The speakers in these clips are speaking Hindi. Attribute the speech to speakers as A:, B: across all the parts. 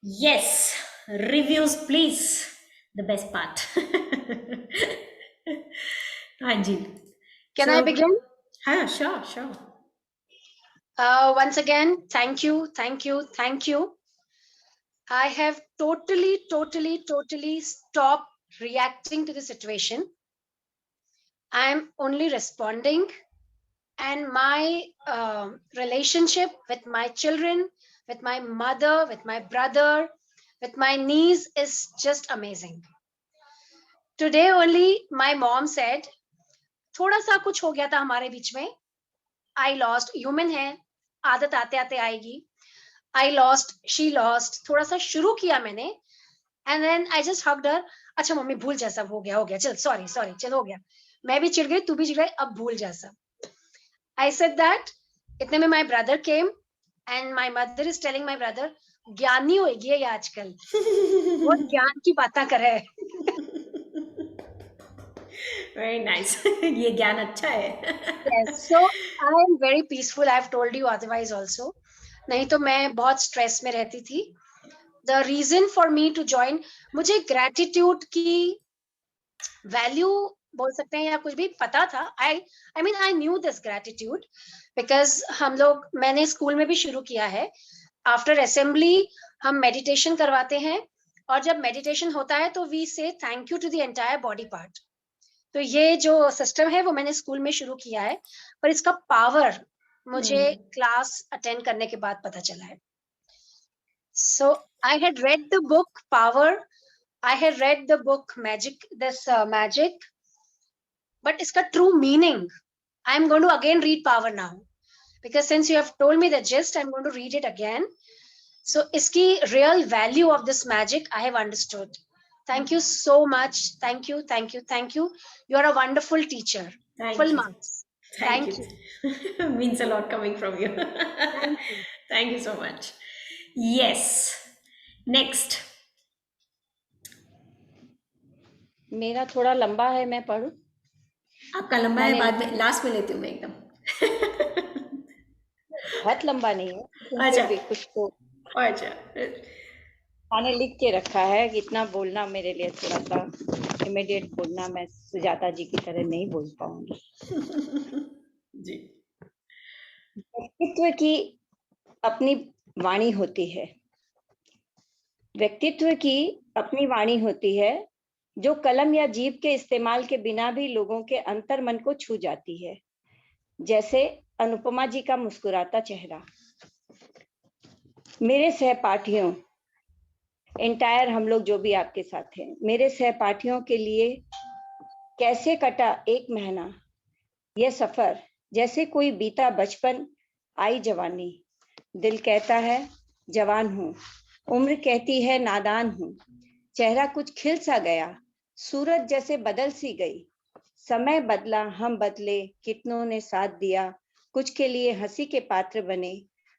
A: Yes, reviews, please. The best part. हाँ जी.
B: Can I
A: So,
B: begin?
A: हाँ, sure, sure.
B: Once again, thank you, thank you, thank you. I have totally stopped reacting to the situation. I am only responding, and my relationship with my children, with my mother, with my brother, with my niece is just amazing. Today only my mom said, थोड़ा सा कुछ हो गया था हमारे बीच में. I lost, human है, आदत आते आते आएगी. I lost, she lost. थोड़ा सा शुरू किया मैंने, and then I just hugged her. अच्छा मम्मी भूल जा, सब हो गया, चल सॉरी चल हो गया. मैं भी चिढ़ गई, तू भी चिढ़ गई, अब भूल जा सब. I said that. इतने में my brother came and my mother is telling my brother, ज्ञानी हो गई है ये आजकल, वो ज्ञान की बातें कर रहा है.
A: Very nice. ये ज्ञान अच्छा है.
B: Yes, so I am very peaceful. I've told you otherwise also. नहीं तो मैं बहुत स्ट्रेस में रहती थी. The reason for me to join, मुझे gratitude की वैल्यू बोल सकते हैं या कुछ भी पता था. I mean I knew this gratitude because हम लोग, मैंने स्कूल में भी शुरू किया है. आफ्टर असेंबली हम मेडिटेशन करवाते हैं, और जब मेडिटेशन होता है तो we say thank you to the entire body part. तो ये जो सिस्टम है वो मैंने स्कूल में शुरू किया है, पर इसका पावर मुझे क्लास अटेंड करने के बाद पता चला है. So I had read the book Power. I had read the book Magic, Magic, but iska true meaning, I'm going to again read Power now, because since you have told me the gist, I'm going to read it again. So iski real value of this magic I have understood. Thank you so much. Thank you. You are a wonderful teacher.
A: Thank
B: Full
A: you.
B: marks.
A: Thank
B: Thank you.
A: you. Means a lot coming from you.
B: Thank you.
A: Thank you so much. Yes. Next.
C: मेरा थोड़ा लंबा है, मैं पढ़ूं?
A: आपका लंबा है, बाद में लास्ट में लेती हूँ मैं एकदम.
C: बहुत लंबा नहीं है, लेकिन
A: अच्छा.
C: फिर भी कुछ तो
A: अच्छा.
C: मैंने लिख के रखा है कि इतना बोलना मेरे लिए थोड़ा सा इमीडिएट बोलना, मैं सुजाता जी की तरह नहीं बोल पाऊंगी.
A: जी.
C: व्यक्तित्व की अपनी वाणी होती है. व्यक्तित्व की अपनी वाणी होती है, जो कलम या जीभ के इस्तेमाल के बिना भी लोगों के अंतर मन को छू जाती है. जैसे अनुपमा जी का मुस्कुराता चेहरा. मेरे सहपाठियों, एंटायर हम लोग जो भी आपके साथ हैं, मेरे सहपाठियों के लिए कैसे कटा एक महीना, यह सफर जैसे कोई बीता बचपन आई जवानी. दिल कहता है जवान हूँ, उम्र कहती है नादान हूँ. चेहरा कुछ खिल सा गया, सूरज जैसे बदल सी गई. समय बदला, हम बदले, कितनों ने साथ दिया, कुछ के लिए हंसी के पात्र बने.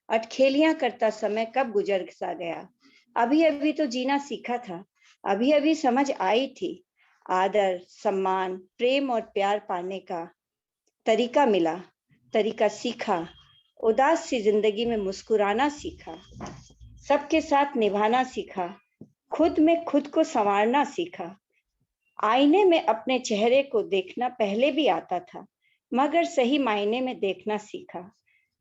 C: अटखेलियां करता समय कब गुजर सा गया. अभी अभी तो जीना सीखा था, अभी अभी समझ आई थी. आदर, सम्मान, प्रेम और प्यार पाने का तरीका मिला, तरीका सीखा. उदास सी जिंदगी में मुस्कुराना सीखा, सबके साथ निभाना सीखा, खुद में खुद को संवारना सीखा. आईने में अपने चेहरे को देखना पहले भी आता था, मगर सही मायने में देखना सीखा.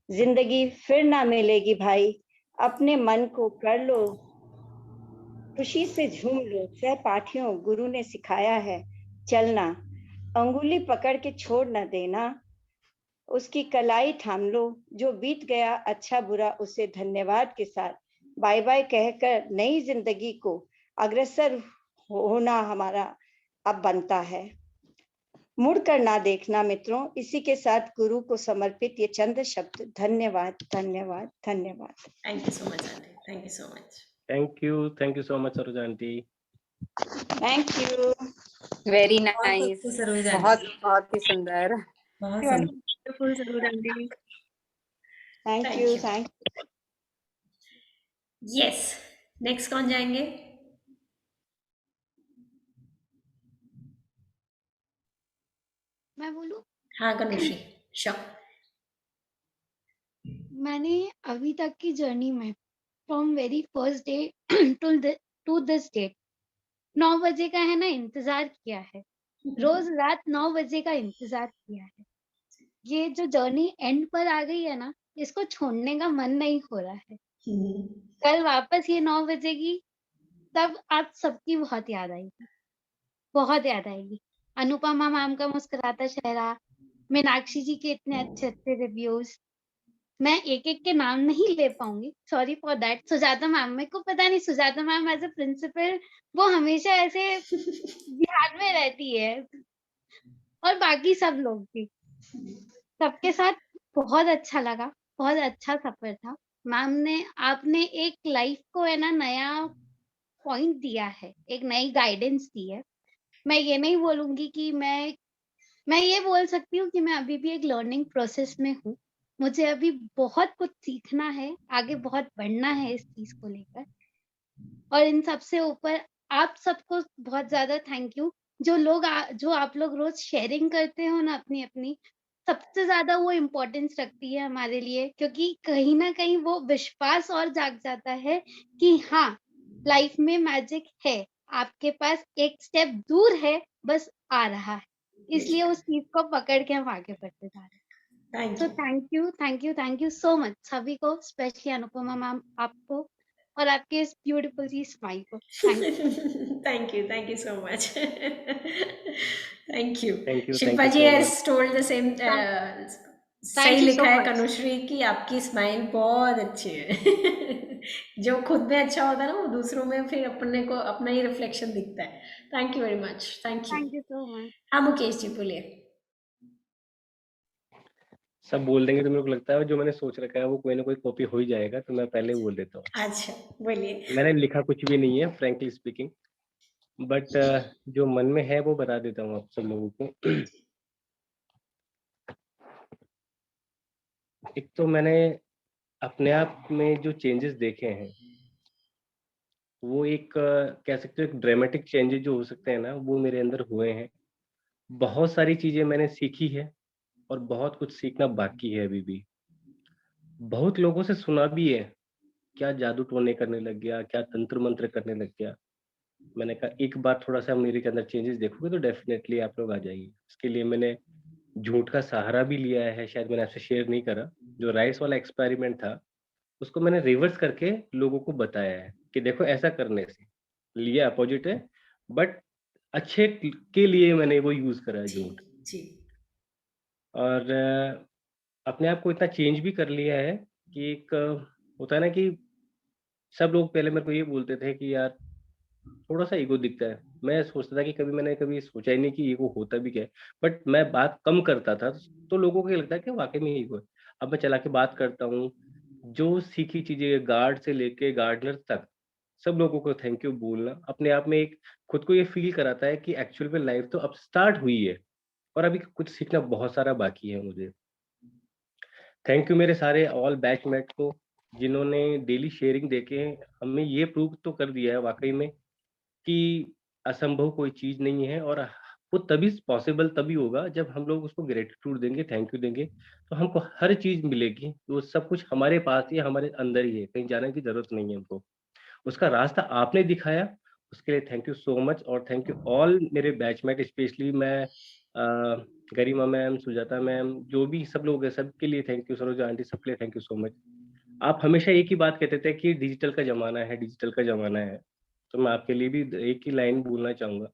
C: जिंदगी फिर ना मिलेगी भाई, अपने मन को कर लो, खुशी से झूम लो. सहपाठियों, गुरु ने सिखाया है चलना, अंगुली पकड़ के छोड़ न देना. उसकी कलाई थाम लो, जो बीत गया अच्छा बुरा उसे धन्यवाद के साथ बाय बाय कहकर नई जिंदगी को अग्रसर होना हमारा अब बनता है. मुड़कर ना देखना मित्रों. इसी के साथ गुरु को समर्पित ये चंद शब्द. धन्यवाद धन्यवाद धन्यवाद.
A: Thank you so much, Aunty. Thank you so much.
D: Thank you so much, Saroja aunty.
C: Thank you.
E: Very
A: बहुत
E: नाइस,
A: अच्छी सरोज आंटी.
E: बहुत बहुत ही सुंदर.
A: बहुत
F: You are
A: सुंदर.
F: wonderful, Saroj aunty.
C: Thank
A: Thank
C: you.
A: you.
C: Thank
A: Yes. Next कौन जाएंगे?
F: मैं बोलूं?
A: हाँ, कनुश्री. Sure.
F: मैंने अभी तक की जर्नी में from very first day to this date 9 बजे का है ना इंतजार किया है, रोज रात 9 बजे का इंतजार किया है। ये जो जर्नी एंड पर आ गई है ना, इसको छोड़ने का मन नहीं हो रहा है। कल वापस ये 9 बजेगी, तब आप सबकी बहुत याद आएगी, बहुत याद आएगी। अनुपमा मैम का मुस्कुराता चेहरा, मीनाक्षी जी के इतने अच्छे-अच्छे रिव्यूज, मैं एक-एक के नाम नहीं ले पाऊँगी, sorry for that. Sujata ma'am, मेरे को पता नहीं Sujata ma'am as a principal वो हमेशा ऐसे ध्यान में रहती है, और बाकी सब लोग भी। सबके साथ बहुत अच्छा लगा, बहुत अच्छा सफ़र था। मैम ने आपने एक लाइफ को है ना नया पॉइंट दिया है, एक नई गाइडेंस दी है। मैं ये नहीं बोलूँगी कि मैं ये बोल सकती हूँ कि मैं अभी भी एक लर्निंग प्रोसेस में हूँ। मुझे अभी बहुत कुछ सीखना है, आगे बहुत बढ़ना है इस चीज़ को लेकर। और इन सब से ऊपर आप सबको बहुत ज़्यादा थैंक यू। जो आप लोग रोज़ शेयरिंग करते हो ना अपनी-अपनी, सबसे ज़्यादा वो इम्पोर्टेंस रखती है हमारे लिए, क्योंकि कहीं न कहीं वो विश्वास और जाग जाता है कि हाँ, लाइफ में मैजिक है। आपके पास एक स्टेप दूर है, बस आ रहा है। इसलिए उस चीज़ को पकड़ के हम आगे बढ़ते जा रहे हैं।
A: Thank
F: so
A: you.
F: Thank you so much सभी को, स्पेशली अनुपमा मैम आपको और आपके इस ब्यूटीफुल सी स्माइल को। Thank you.
A: Thank you so much. Thank you.
D: Thank you. Thank
A: Shilpa
D: you
A: ji
D: so
A: has
D: much.
A: told the same.
B: Thank
A: सही
B: you
A: लिखा
B: so
A: है
B: much.
A: कनुश्री की आपकी स्माइल बहुत अच्छी है। जो खुद में अच्छा होता है ना वो दूसरों में फिर अपने को अपना ही रिफ्लेक्शन दिखता है। Thank you very much. Thank you.
F: Thank you so much.
A: हाँ मुकेश जी बोलिए।
D: सब बोल देंगे तो मेरे को लगता है जो मैंने सोच रखा है वो कोई ना कोई कॉपी हो ही जाएगा, तो मैं पहले बोल देता हूँ।
A: अच्छा बोलिए।
D: मैंने लिखा कुछ भी नहीं है फ्रैंकली स्पीकिंग, बट जो मन में है वो बता देता हूँ आप सब लोगों को। एक तो मैंने अपने आप में जो चेंजेस देखे हैं वो एक कह सकते हो एक ड्रामेटिक चेंजेस जो हो सकते हैं ना, वो मेरे अंदर हुए हैं। बहुत सारी चीजें मैंने सीखी है और बहुत कुछ सीखना बाकी है अभी भी। बहुत लोगों से सुना भी है, क्या जादू टोने करने लग गया, क्या तंत्र मंत्र करने लग गया। मैंने कहा एक बार थोड़ा सा मेरे के अंदर चेंजेस देखोगे तो डेफिनेटली आप लोग आ जाएंगे। इसके लिए मैंने झूठ का सहारा भी लिया है, शायद मैंने आपसे शेयर नहीं करा। जो राइस वाला एक्सपेरिमेंट था उसको मैंने रिवर्स करके लोगों को बताया है कि देखो ऐसा करने से लिया अपोजिट है, बट अच्छे के लिए मैंने वो यूज करा है
A: जी
D: झूठ।
A: जी।
D: और अपने आप को इतना चेंज भी कर लिया है कि एक होता है ना कि सब लोग पहले मेरे को ये बोलते थे कि यार थोड़ा सा ईगो दिखता है। मैं सोचता था कि मैंने कभी सोचा ही नहीं कि ईगो होता भी क्या है। बट मैं बात कम करता था तो लोगों को ये लगता है कि वाकई में ईगो है। अब मैं चला के बात करता हूँ, जो सीखी चीजें गार्ड से लेके गार्डनर तक सब लोगों को थैंक यू बोलना अपने आप में एक खुद को ये फील कराता है कि एक्चुअल में लाइफ तो अब स्टार्ट हुई है और अभी कुछ सीखना बहुत सारा बाकी है मुझे। थैंक यू मेरे सारे ऑल बैचमेट को, जिन्होंने डेली शेयरिंग देके हमें ये प्रूव तो कर दिया है वाकई में कि असंभव कोई चीज नहीं है। और वो तभी पॉसिबल तभी होगा जब हम लोग उसको ग्रेटिट्यूड देंगे, थैंक यू देंगे, तो हमको हर चीज मिलेगी। वो सब कुछ हमारे पास ही है, हमारे अंदर ही है, कहीं जाने की जरूरत नहीं है हमको। उसका रास्ता आपने दिखाया, उसके लिए थैंक यू सो मच। और थैंक यू ऑल मेरे बैचमेट, स्पेशली मैं गरिमा मैम, सुजाता मैम, जो भी सब लोग हैं सबके लिए थैंक यू। सरोजा आंटी, सबके लिए थैंक यू सो मच। आप हमेशा एक ही बात कहते थे कि डिजिटल का जमाना है, डिजिटल का जमाना है। तो मैं आपके लिए भी एक ही लाइन बोलना चाहूंगा,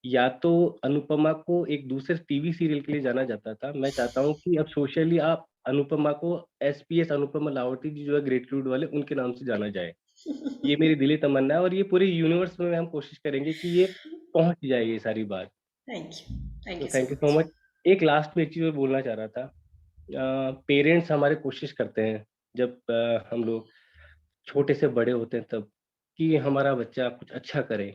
D: या तो अनुपमा को एक दूसरे टीवी सीरियल के लिए जाना जाता था, मैं चाहता हूँ कि अब सोशली आप अनुपमा को एसपीएस अनुपमा लाहौटी जी जो है ग्रेटिट्यूड वाले, उनके नाम से जाना जाए। ये मेरी दिली तमन्ना है और ये पूरे यूनिवर्स में हम कोशिश करेंगे कि ये पहुंच जाए ये सारी बात।
A: थैंक
D: तो
A: you so
D: thank you so
A: much.
D: Much. एक लास्ट में एक चीज और बोलना चाह रहा था। पेरेंट्स हमारे कोशिश करते हैं जब हम लोग छोटे से बड़े होते हैं तब, कि हमारा बच्चा कुछ अच्छा करे।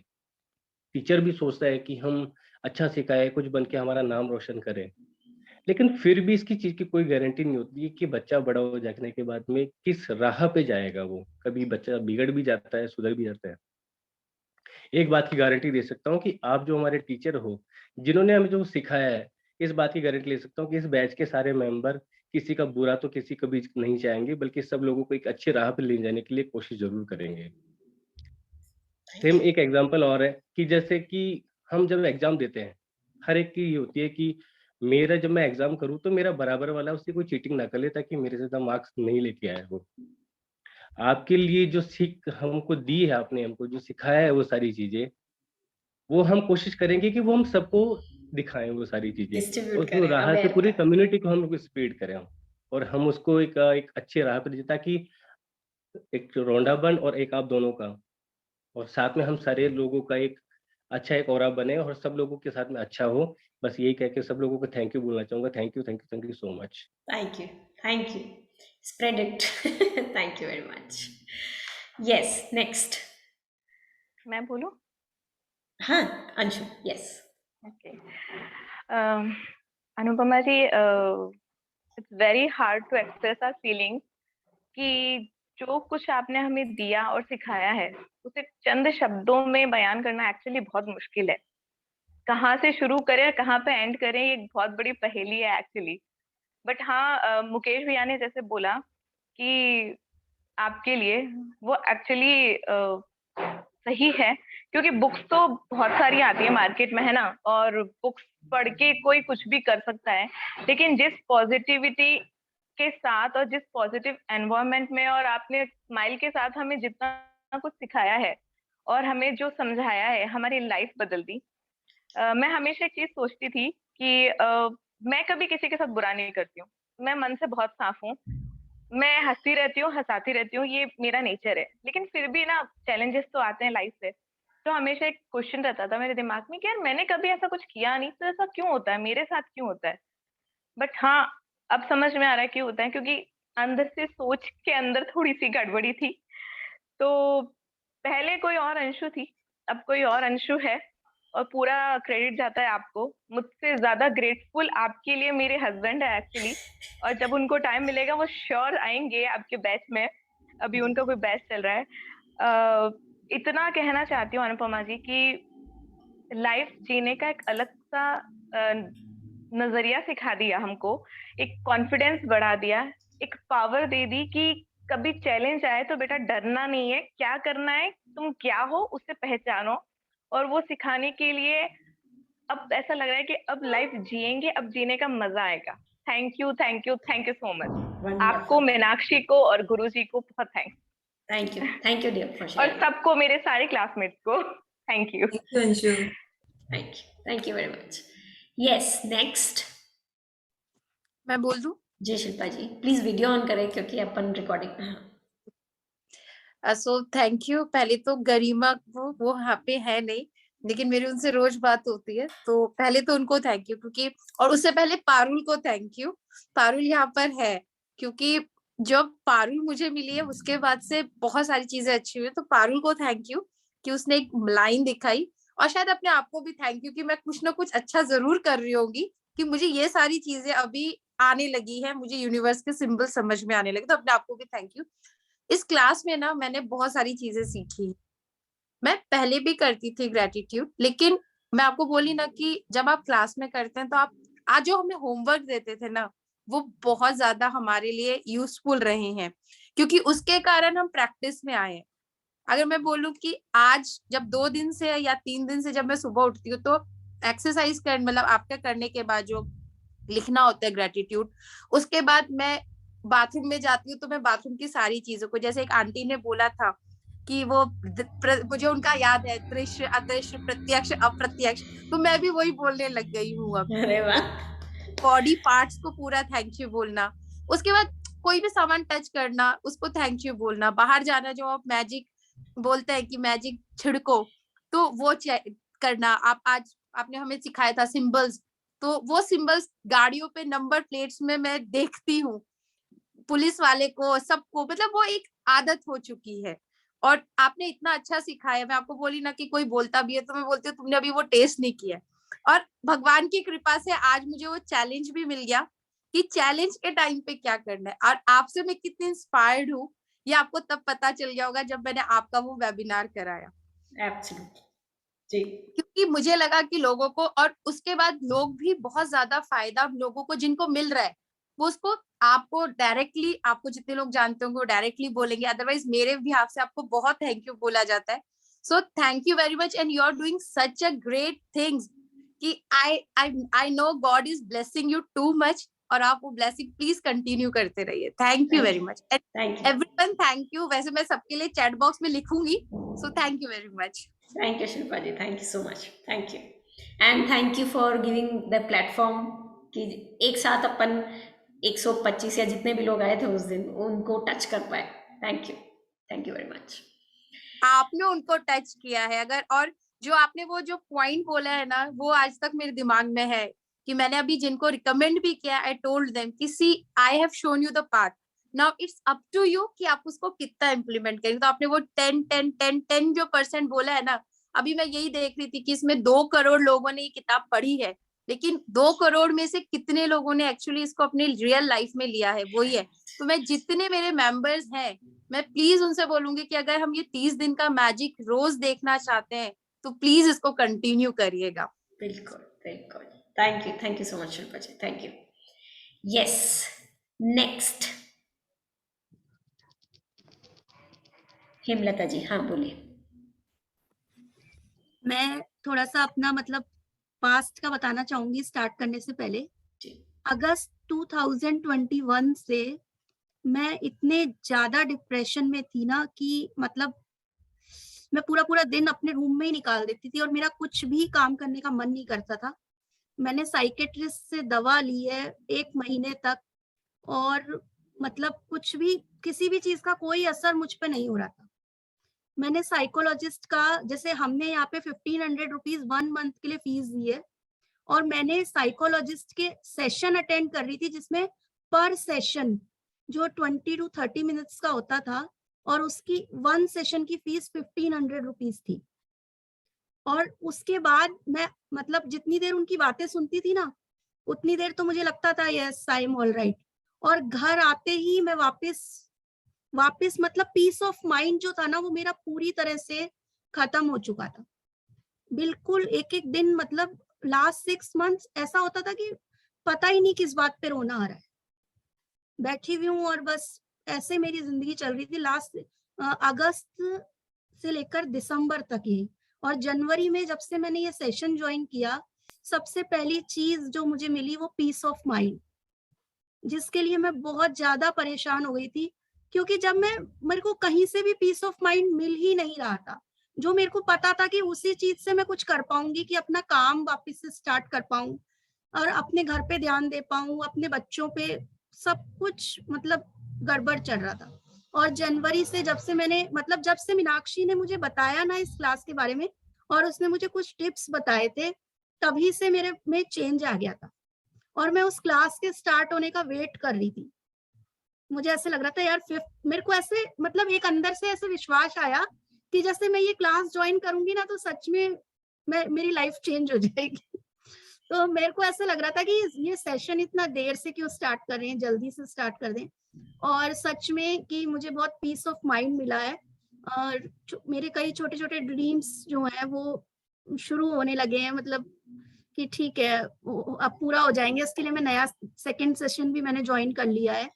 D: टीचर भी सोचता है कि हम अच्छा सिखाए, कुछ बन के हमारा नाम रोशन करे। लेकिन फिर भी इसकी चीज की कोई गारंटी नहीं होती है कि बच्चा बड़ा हो जाने के बाद में किस राह पे जाएगा। वो कभी बच्चा बिगड़ भी जाता है, सुधर भी जाता है। एक बात की गारंटी दे सकता हूँ कि आप जो हमारे टीचर हो, जिन्होंने हमें जो सिखाया है, इस बात की गारंटी ले सकता हूँ कि इस बैच के सारे मेंबर किसी का बुरा तो किसी कभी नहीं चाहेंगे, बल्कि सब लोगों को एक अच्छी राह पे ले जाने के लिए कोशिश ज़रूर करेंगे। सेम एक एग्ज़ाम्पल और है कि जैसे कि हम जब एग्ज़ाम देते हैं, हर एक की ये होती है कि मेरा जब मैं एग्ज़ाम करूँ तो मेरा बराबर वाला उससे कोई चीटिंग ना कर ले ताकि मेरे से ज़्यादा मार्क्स नहीं लेके आए वो। आपके लिए जो सीख हमको दी है आपने हमको जो सिखाया है वो सारी चीज़ें, वो हम कोशिश करेंगे कि वो हम सबको दिखाएँ वो सारी चीज़ें।
A: डिस्ट्रीब्यूट
D: उस
A: करें,
D: राह से
A: अवेयर
D: पूरी
A: करें।
D: कम्युनिटी को हम लोग स्प्रेड करें हम और हम उसको एक अच्छी राह पे ले ताकि एक रौंडापन और एक आप दोनों का और साथ में हम सारे लोगों का एक अच्छा एक ऑरा बने और सब लोगों के साथ में अच्छा हो। बस यही कह के सब लोगों को थैंक यू बोलना चाहूँगा। Thank you, thank you, thank you so much.
A: Thank you, thank you. Spread it. Thank you very much. Yes, next.
G: मैं बोलूं?
A: हाँ, Anshu, yes.
G: Okay. Anupama ji, it's very hard to express our feeling कि जो कुछ आपने हमें दिया और सिखाया है उसे चंद शब्दों में बयान करना एक्चुअली बहुत मुश्किल है। कहाँ से शुरू करें और कहाँ पे एंड करें, ये एक बहुत बड़ी पहेली है एक्चुअली। बट हाँ, मुकेश भैया ने जैसे बोला कि आपके लिए वो एक्चुअली सही है, क्योंकि बुक्स तो बहुत सारी आती है मार्केट में, है ना, और बुक्स पढ़ के कोई कुछ भी कर सकता है, लेकिन जिस पॉजिटिविटी के साथ और जिस पॉजिटिव एनवायरनमेंट में और आपने स्माइल के साथ हमें जितना कुछ सिखाया है और हमें जो समझाया है, हमारी लाइफ बदल दी। मैं हमेशा एक चीज सोचती थी कि मैं कभी किसी के साथ बुरा नहीं करती हूँ, मैं मन से बहुत साफ हूँ, मैं हंसती रहती हूँ, हंसाती रहती हूँ, ये मेरा नेचर है। लेकिन फिर भी ना चैलेंजेस तो आते हैं लाइफ से। तो हमेशा एक क्वेश्चन रहता था मेरे दिमाग में कि यार मैंने कभी ऐसा कुछ किया नहीं, तो ऐसा क्यों होता है, मेरे साथ क्यों होता है। बट हाँ, अब समझ में आ रहा है क्यों होता है, क्योंकि अंदर से सोच के अंदर थोड़ी सी गड़बड़ी थी। तो पहले कोई और अंशु थी, अब कोई और अंशु है, और पूरा क्रेडिट जाता है आपको। मुझसे ज्यादा ग्रेटफुल आपके लिए मेरे हस्बैंड है एक्चुअली, और जब उनको टाइम मिलेगा वो श्योर आएंगे आपके बैच में। अभी उनका कोई बैच चल रहा है। इतना कहना चाहती हूँ अनुपमा जी कि लाइफ जीने का एक अलग सा नजरिया सिखा दिया हमको, एक कॉन्फिडेंस बढ़ा दिया, एक पावर दे दी कि कभी चैलेंज आए तो बेटा डरना नहीं है, क्या करना है, तुम क्या हो उसे पहचानो। और वो सिखाने के लिए अब ऐसा लग रहा है कि अब लाइफ जिएंगे, अब जीने का मजा आएगा। Thank you, thank you, thank you so much. आपको,
A: वंडरफुल।
G: मीनाक्षी को और गुरुजी को बहुत thanks,
A: thank you dear for
G: और
A: शेयरिंग।
G: सबको, मेरे सारे क्लासमेट्स को thank you.
E: Thank you Anshu.
A: Thank you very much. Yes, next.
H: मैं बोल दूं?
A: जी Shilpa ji, please video on करें क्योंकि अपन रिकॉर्डिंग में हैं।
H: So thank you. पहले तो गरिमा वो यहाँ पे है नहीं, लेकिन मेरी उनसे रोज बात होती है, तो पहले तो उनको थैंक यू, क्योंकि और उससे पहले पारुल को थैंक यू। पारुल यहाँ पर है क्योंकि जब पारुल मुझे मिली है उसके बाद से बहुत सारी चीजें अच्छी हुई। तो पारुल को थैंक यू कि उसने एक लाइन दिखाई, और शायद अपने आप को भी थैंक यू कि मैं कुछ ना कुछ अच्छा जरूर कर रही होंगी कि मुझे ये सारी चीजें अभी आने लगी है, मुझे यूनिवर्स के सिंबल समझ में आने लगे। तो अपने आप को भी थैंक यू। इस क्लास में ना मैंने बहुत सारी चीजें सीखी। मैं पहले भी करती थी ग्रेटिट्यूड, लेकिन मैं आपको बोली ना कि जब आप क्लास में करते हैं तो आप आज जो हमें होमवर्क देते थे ना, वो बहुत ज्यादा हमारे लिए यूजफुल रहे हैं, क्योंकि उसके कारण हम प्रैक्टिस में आए हैं। अगर मैं बोलूं कि आज जब 2 दिन से या 3 दिन से जब मैं सुबह उठती हूँ, तो एक्सरसाइज कर मतलब आपका करने के बाद जो लिखना होता है ग्रेटिट्यूड, उसके बाद मैं बाथरूम में जाती हूँ, तो मैं बाथरूम की सारी चीजों को, जैसे एक आंटी ने बोला था कि वो मुझे उनका याद है, दृश्य अदृश्य प्रत्यक्ष अप्रत्यक्ष, तो मैं भी वही बोलने लग गई हूँ अब।
A: अरे वाह।
H: बॉडी पार्ट्स को पूरा थैंक यू बोलना, उसके बाद कोई भी सामान टच करना उसको थैंक यू बोलना, बाहर जाना जो आप मैजिक बोलते हैं कि मैजिक छिड़को, तो वो करना। आप आज आपने हमें सिखाया था सिंबल्स, तो वो सिंबल्स गाड़ियों पे नंबर प्लेट्स में मैं देखती हूँ, पुलिस वाले को सबको, मतलब वो एक आदत हो चुकी है। और आपने इतना अच्छा सिखाया, मैं आपको बोली ना कि कोई बोलता भी है तो मैं बोलती हूँ तुमने अभी वो टेस्ट नहीं किया। और भगवान की कृपा से आज मुझे वो चैलेंज भी मिल गया कि चैलेंज के टाइम पे क्या करना है। और आपसे मैं कितनी इंस्पायर्ड हूँ ये आपको तब पता चल गया होगा जब मैंने आपका वो वेबिनार कराया।
A: एब्सोल्युटली जी।
H: क्योंकि मुझे लगा कि लोगों को, और उसके बाद लोग भी बहुत ज्यादा फायदा लोगों को जिनको मिल रहा है, वो उसको आपको डायरेक्टली, आपको जितने लोग जानते होंगे वो डायरेक्टली बोलेंगे, अदरवाइज मेरे बिहाफ से आपको बहुत थैंक यू बोला जाता है. So thank you very much and you are doing such a great things कि I know God is blessing you too much, और आप वो ब्लेसिंग प्लीज कंटिन्यू करते रहिए. Thank you very much
A: thank you.
H: Everyone. Thank you. वैसे मैं सबके लिए चैट बॉक्स में लिखूंगी. So thank you very much.
A: Thank you Shilpa ji, thank you so much. Thank you and thank you for giving the platform कि एक साथ अपन 125 या जितने भी लोग आए थे उस दिन उनको टच कर पाए. Thank you very much.
H: आपने उनको टच किया है अगर, और जो आपने वो जो पॉइंट बोला है ना, वो आज तक मेरे दिमाग में है कि मैंने अभी जिनको रिकमेंड भी किया, आई टोल्ड देम कि see I have shown you the path, now it's up to you कि आप उसको कितना इम्प्लीमेंट करेंगे. तो आपने वो 10 जो % बोला है ना, अभी मैं यही देख रही थी कि इसमें 2 करोड़ लोगों ने ये किताब पढ़ी है, लेकिन 2 करोड़ में से कितने लोगों ने एक्चुअली इसको अपने रियल लाइफ में लिया है, वही है. तो मैं जितने मेरे मेंबर्स हैं, मैं प्लीज उनसे बोलूंगी कि अगर हम ये 30 दिन का मैजिक रोज देखना चाहते हैं तो प्लीज इसको कंटिन्यू करिएगा.
A: बिल्कुल बिल्कुल. Thank you so much Shilpa ji. Thank you. Yes, next Hemlata ji. हाँ बोलिए.
I: मैं थोड़ा सा अपना मतलब पास्ट का बताना चाहूंगी स्टार्ट करने से पहले.
A: जी.
I: अगस्त 2021 से मैं इतने ज्यादा डिप्रेशन में थी ना कि मतलब मैं पूरा दिन अपने रूम में ही निकाल देती थी और मेरा कुछ भी काम करने का मन नहीं करता था. मैंने साइकेट्रिस्ट से दवा ली है 1 महीने तक और मतलब कुछ भी, किसी भी चीज का कोई असर मुझ पे नहीं हो रहा था. मैंने साइकोलॉजिस्ट का, जैसे हमने यहाँ पे 1500 रुपीज 1 मंथ के लिए फीस दी है और मैंने साइकोलॉजिस्ट के सेशन अटेंड कर रही थी जिसमें पर सेशन जो 20 to 30 मिनट्स का होता था और उसकी 1 सेशन की फीस 1500 रुपीज थी. और उसके बाद मैं मतलब जितनी देर उनकी बातें सुनती थी ना उतनी देर तो मुझे लगता था yes I am all right, और घर आते ही मैं वापस मतलब पीस ऑफ माइंड जो था ना वो मेरा पूरी तरह से खत्म हो चुका था. बिल्कुल एक दिन मतलब लास्ट 6 मंथ्स ऐसा होता था कि पता ही नहीं किस बात पे रोना आ रहा है. बैठी हुई हूँ और बस ऐसे मेरी जिंदगी चल रही थी लास्ट अगस्त से लेकर दिसंबर तक ही. और जनवरी में जब से मैंने ये सेशन ज्वाइन किया, सबसे पहली चीज जो मुझे मिली वो पीस ऑफ माइंड, जिसके लिए मैं बहुत ज्यादा परेशान हो गई थी क्योंकि जब मेरे को कहीं से भी पीस ऑफ माइंड मिल ही नहीं रहा था. जो मेरे को पता था कि उसी चीज से मैं कुछ कर पाऊंगी, कि अपना काम वापस से स्टार्ट कर पाऊं और अपने घर पे ध्यान दे पाऊं, अपने बच्चों पे, सब कुछ मतलब गड़बड़ चल रहा था. और जनवरी से जब से मीनाक्षी ने मुझे बताया ना इस क्लास के बारे में और उसने मुझे कुछ टिप्स बताए थे, तभी से मेरे में चेंज आ गया था और मैं उस क्लास के स्टार्ट होने का वेट कर रही थी. मुझे ऐसे लग रहा था यार मेरे को ऐसे मतलब एक अंदर से ऐसे विश्वास आया कि जैसे मैं ये क्लास ज्वाइन करूंगी ना तो सच में मेरी लाइफ चेंज हो जाएगी. तो मेरे को ऐसा लग रहा था कि ये सेशन इतना देर से क्यों स्टार्ट कर रहे हैं, जल्दी से स्टार्ट कर दें. और सच में कि मुझे बहुत पीस ऑफ माइंड मिला है और मेरे कई छोटे छोटे ड्रीम्स जो हैं वो शुरू होने लगे हैं, मतलब कि ठीक है अब पूरा हो जाएंगे. इसके लिए मैं नया सेकंड सेशन भी मैंने ज्वाइन कर लिया है.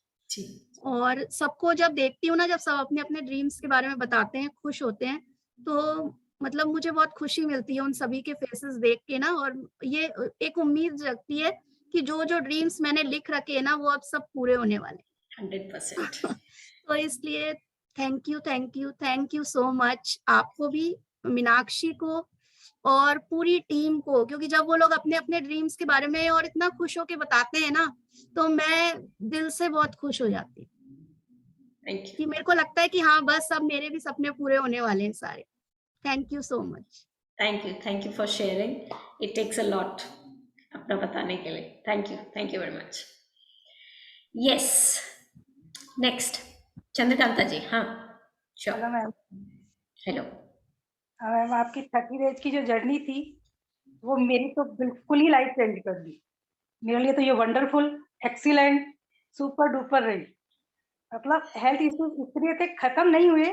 I: और सबको जब देखती हूँ ना, जब सब अपने अपने ड्रीम्स के बारे में बताते हैं, खुश होते हैं, तो मतलब मुझे बहुत खुशी मिलती है उन सभी के फेसेस देख के ना. और ये एक उम्मीद जगती है कि जो जो ड्रीम्स मैंने लिख रखे हैं ना वो अब सब पूरे होने वाले हैं
A: 100%.
I: तो इसलिए थैंक यू सो मच आपको भी, मीनाक्षी को और पूरी टीम को, क्योंकि जब वो लोग अपने अपने ड्रीम्स के बारे में और इतना खुश होके बताते हैं ना तो मैं दिल से बहुत खुश हो जाती हूँ. कि मेरे को लगता है कि हाँ बस अब मेरे भी सपने पूरे होने वाले हैं सारे. Thank you so much.
A: Thank you for sharing. It takes a lot अपना बताने के लिए. Thank you very much. Yes, next Chandrakanta ji. हाँ sure.
J: Hello ma'am.
A: Hello
J: ma'am, आपकी 30 डेज की जो जर्नी थी वो मेरी तो बिल्कुल ही लाइफ चेंज कर दी. मेरे लिए तो ये वंडरफुल, एक्सीलेंट, सुपर डुपर रही. मतलब हेल्थ इश्यूज इसलिए थे, खत्म नहीं हुए,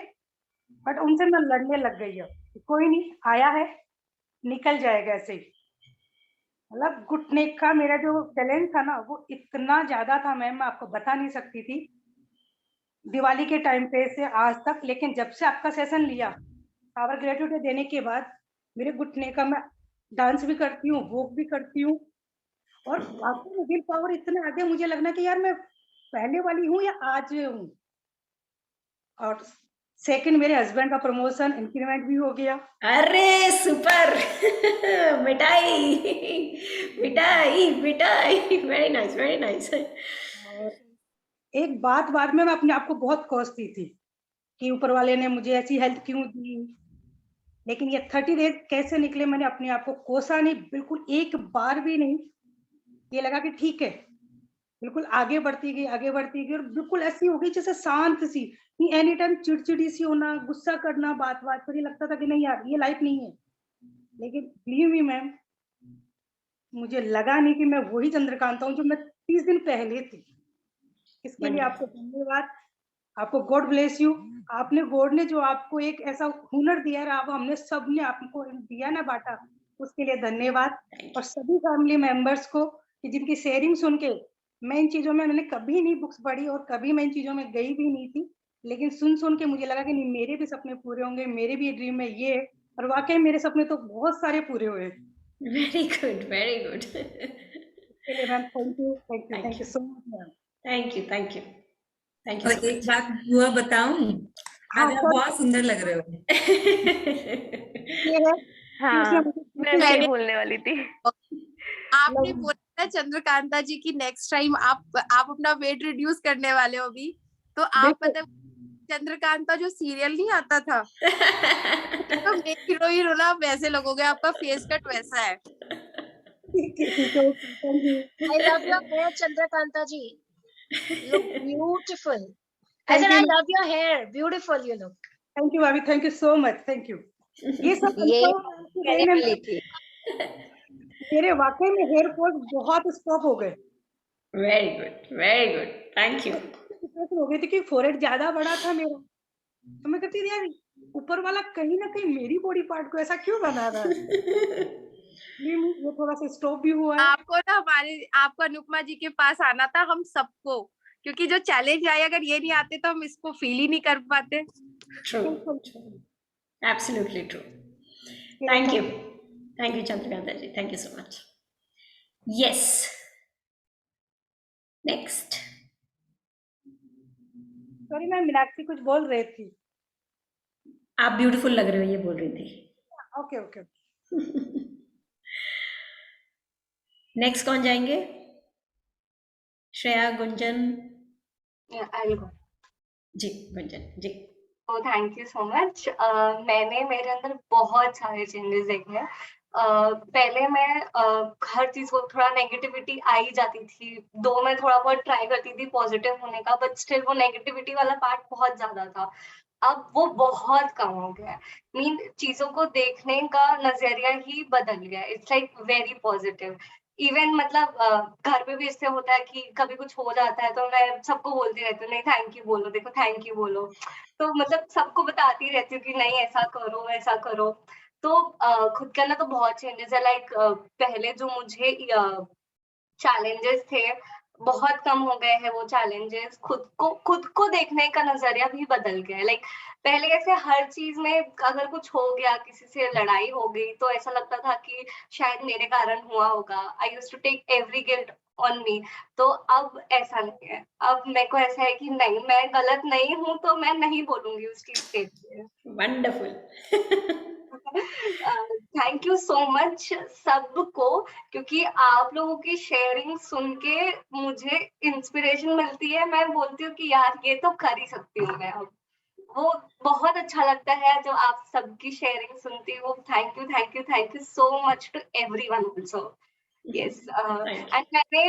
J: बट उनसे मैं लड़ने लग गई. अब कोई नहीं, आया है निकल जाएगा ऐसे ही. मतलब घुटने का मेरा जो चैलेंज था ना वो इतना ज्यादा था मैम, मैं आपको बता नहीं सकती थी दिवाली के टाइम पे से आज तक। लेकिन जब से आपका सेशन लिया पावर ग्रेजुएट देने के बाद मेरे घुटने का, मैं डांस भी करती हूँ, वॉक भी करती हूँ, और वाकई में विल पावर इतने आगे मुझे लगना कि यार मैं पहले वाली हूँ या आज हूँ। और सेकंड, मेरे हस्बैंड का प्रमोशन इंक्रीमेंट भी हो गया।
A: अरे सुपर मिठाई मिठाई मिठाई, वेरी नाइस वेरी नाइस।
J: और एक बात बाद में मैं अपने आप को बहुत कोसती थी कि ऊपर वाले ने मुझे ऐसी हेल्थ क्यों दी, लेकिन ये 30 डेज कैसे निकले मैंने अपने आप को कोसा नहीं, बिल्कुल एक बार भी नहीं। ये लगा कि ठीक है, बिल्कुल आगे बढ़ती गई और बिल्कुल ऐसी हो गई जैसे शांत सी, नहीं एनी टाइम चिड़चिड़ी सी होना, गुस्सा करना बात बात पर। ये लगता था कि नहीं यार ये लाइफ नहीं है। लेकिन बिलीव मी मैम, मुझे लगा नहीं कि मैं वही चंद्रकांता हूँ जो मैं 30 दिन पहले थी। इसके लिए आपको धन्यवाद, आपको गॉड ब्लेस यू। आपने, गॉड ने जो आपको एक ऐसा हुनर दिया है, आप हमने सबने आपको दिया ना बांटा, उसके लिए धन्यवाद। और सभी फैमिली मेंबर्स को कि जिनकी शेयरिंग सुन के मैं इन चीजों में, मैंने कभी नहीं बुक्स पढ़ी और कभी मैं इन चीजों में गई भी नहीं थी, लेकिन सुन के मुझे लगा कि नहीं मेरे भी सपने पूरे होंगे, मेरे भी ड्रीम है ये। और वाकई मेरे सपने तो बहुत सारे पूरे हुए।
A: Very good very good.
J: इसके लिए ma'am thank you so much ma'am.
A: Thank you thank you thank you
K: और
A: सो
K: एक
A: मच।
K: बात बुआ बताऊं, आज आप बहुत सुंदर लग रहे हो।
J: ये है
G: हाँ, मैं भी
H: मैंने
G: बोलने वाली थी।
H: आपने बोला चंद्रकांता जी की नेक्स्ट टाइम आप अपना वेट रिड्यूस करने वाले हो अभी, तो आप मतलब चंद्रकांता जो सीरियल नहीं आता था तो मेन हीरोइन हो ना, वैसे लगोगे, आपका फेस कट वैसा है।
B: I love your hair, Chandrakanta ji. Look beautiful. I said I love your hair. Beautiful you look.
J: Thank you भाभी, thank you so much, thank you. ये सब
C: ये
J: confirm
C: कहने वाली थी।
J: मेरे वाकई में हेयर फॉल बहुत स्टॉप हो गए।
A: Very good thank you.
J: Depression हो गई थी कि फोरहेड ज्यादा बड़ा था मेरा, तो मैं कहती थी यार ऊपर वाला कहीं ना कहीं मेरी बॉडी पार्ट को ऐसा क्यों बना रहा है। ये थोड़ा सा स्टॉप भी हुआ है।
H: आपको अनुपमा जी के पास आना था, हम सबको, क्योंकि जो चैलेंज आए अगर ये नहीं आते तो हम इसको फील ही नहीं कर पाते।
A: True absolutely true. Thank you Chandrakanta ji, thank you so much. Yes next.
J: Sorry ma'am, Meenakshi कुछ बोल रही थी।
A: आप ब्यूटीफुल लग रहे हो ये बोल रही थी।
J: Okay okay.
A: नेक्स्ट कौन जाएंगे? श्रेया, गुंजन?
L: I'll go.
A: जी गुंजन जी।
L: तो थैंक यू सो मच। मैंने मेरे अंदर बहुत सारे चेंजेस देखे हैं। पहले मैं हर चीज को थोड़ा नेगेटिविटी आ ही जाती थी, दो मैं थोड़ा बहुत ट्राई करती थी पॉजिटिव होने का, बट स्टिल वो नेगेटिविटी वाला पार्ट बहुत ज्यादा था। अब वो बहुत कम हो गया है। मीन चीजों को देखने का नजरिया ही बदल गया है। It's like very positive. Even मतलब घर पे भी इससे होता है कि कभी कुछ हो जाता है तो मैं सबको बोलती रहती हूँ, नहीं थैंक यू बोलो, देखो थैंक यू बोलो। तो मतलब सबको बताती रहती हूँ कि नहीं ऐसा करो वैसा करो। तो खुद के अंदर तो बहुत चेंजेस है। लाइक पहले जो मुझे चैलेंजेस थे बहुत कम हो गए हैं वो चैलेंजेस। खुद को देखने का नजरिया भी बदल गया है। लाइक पहले ऐसे हर चीज में अगर कुछ हो गया, किसी से लड़ाई हो गई, तो ऐसा लगता था कि शायद मेरे कारण हुआ होगा। I used to take every guilt on me. तो अब ऐसा नहीं है। अब मेरे को ऐसा है कि नहीं, मैं गलत नहीं हूँ तो मैं नहीं बोलूंगी उस चीज के लिए।
A: Wonderful.
L: Thank you so much सबको, क्योंकि आप लोगों की शेयरिंग सुन के मुझे इंस्पिरेशन मिलती है। मैं बोलती हूँ कि यार ये तो कर ही सकती हूँ मैं। अब वो बहुत अच्छा लगता है जो आप सबकी शेयरिंग सुनती हूँ। Thank you so much to everyone also. Yes and मैंने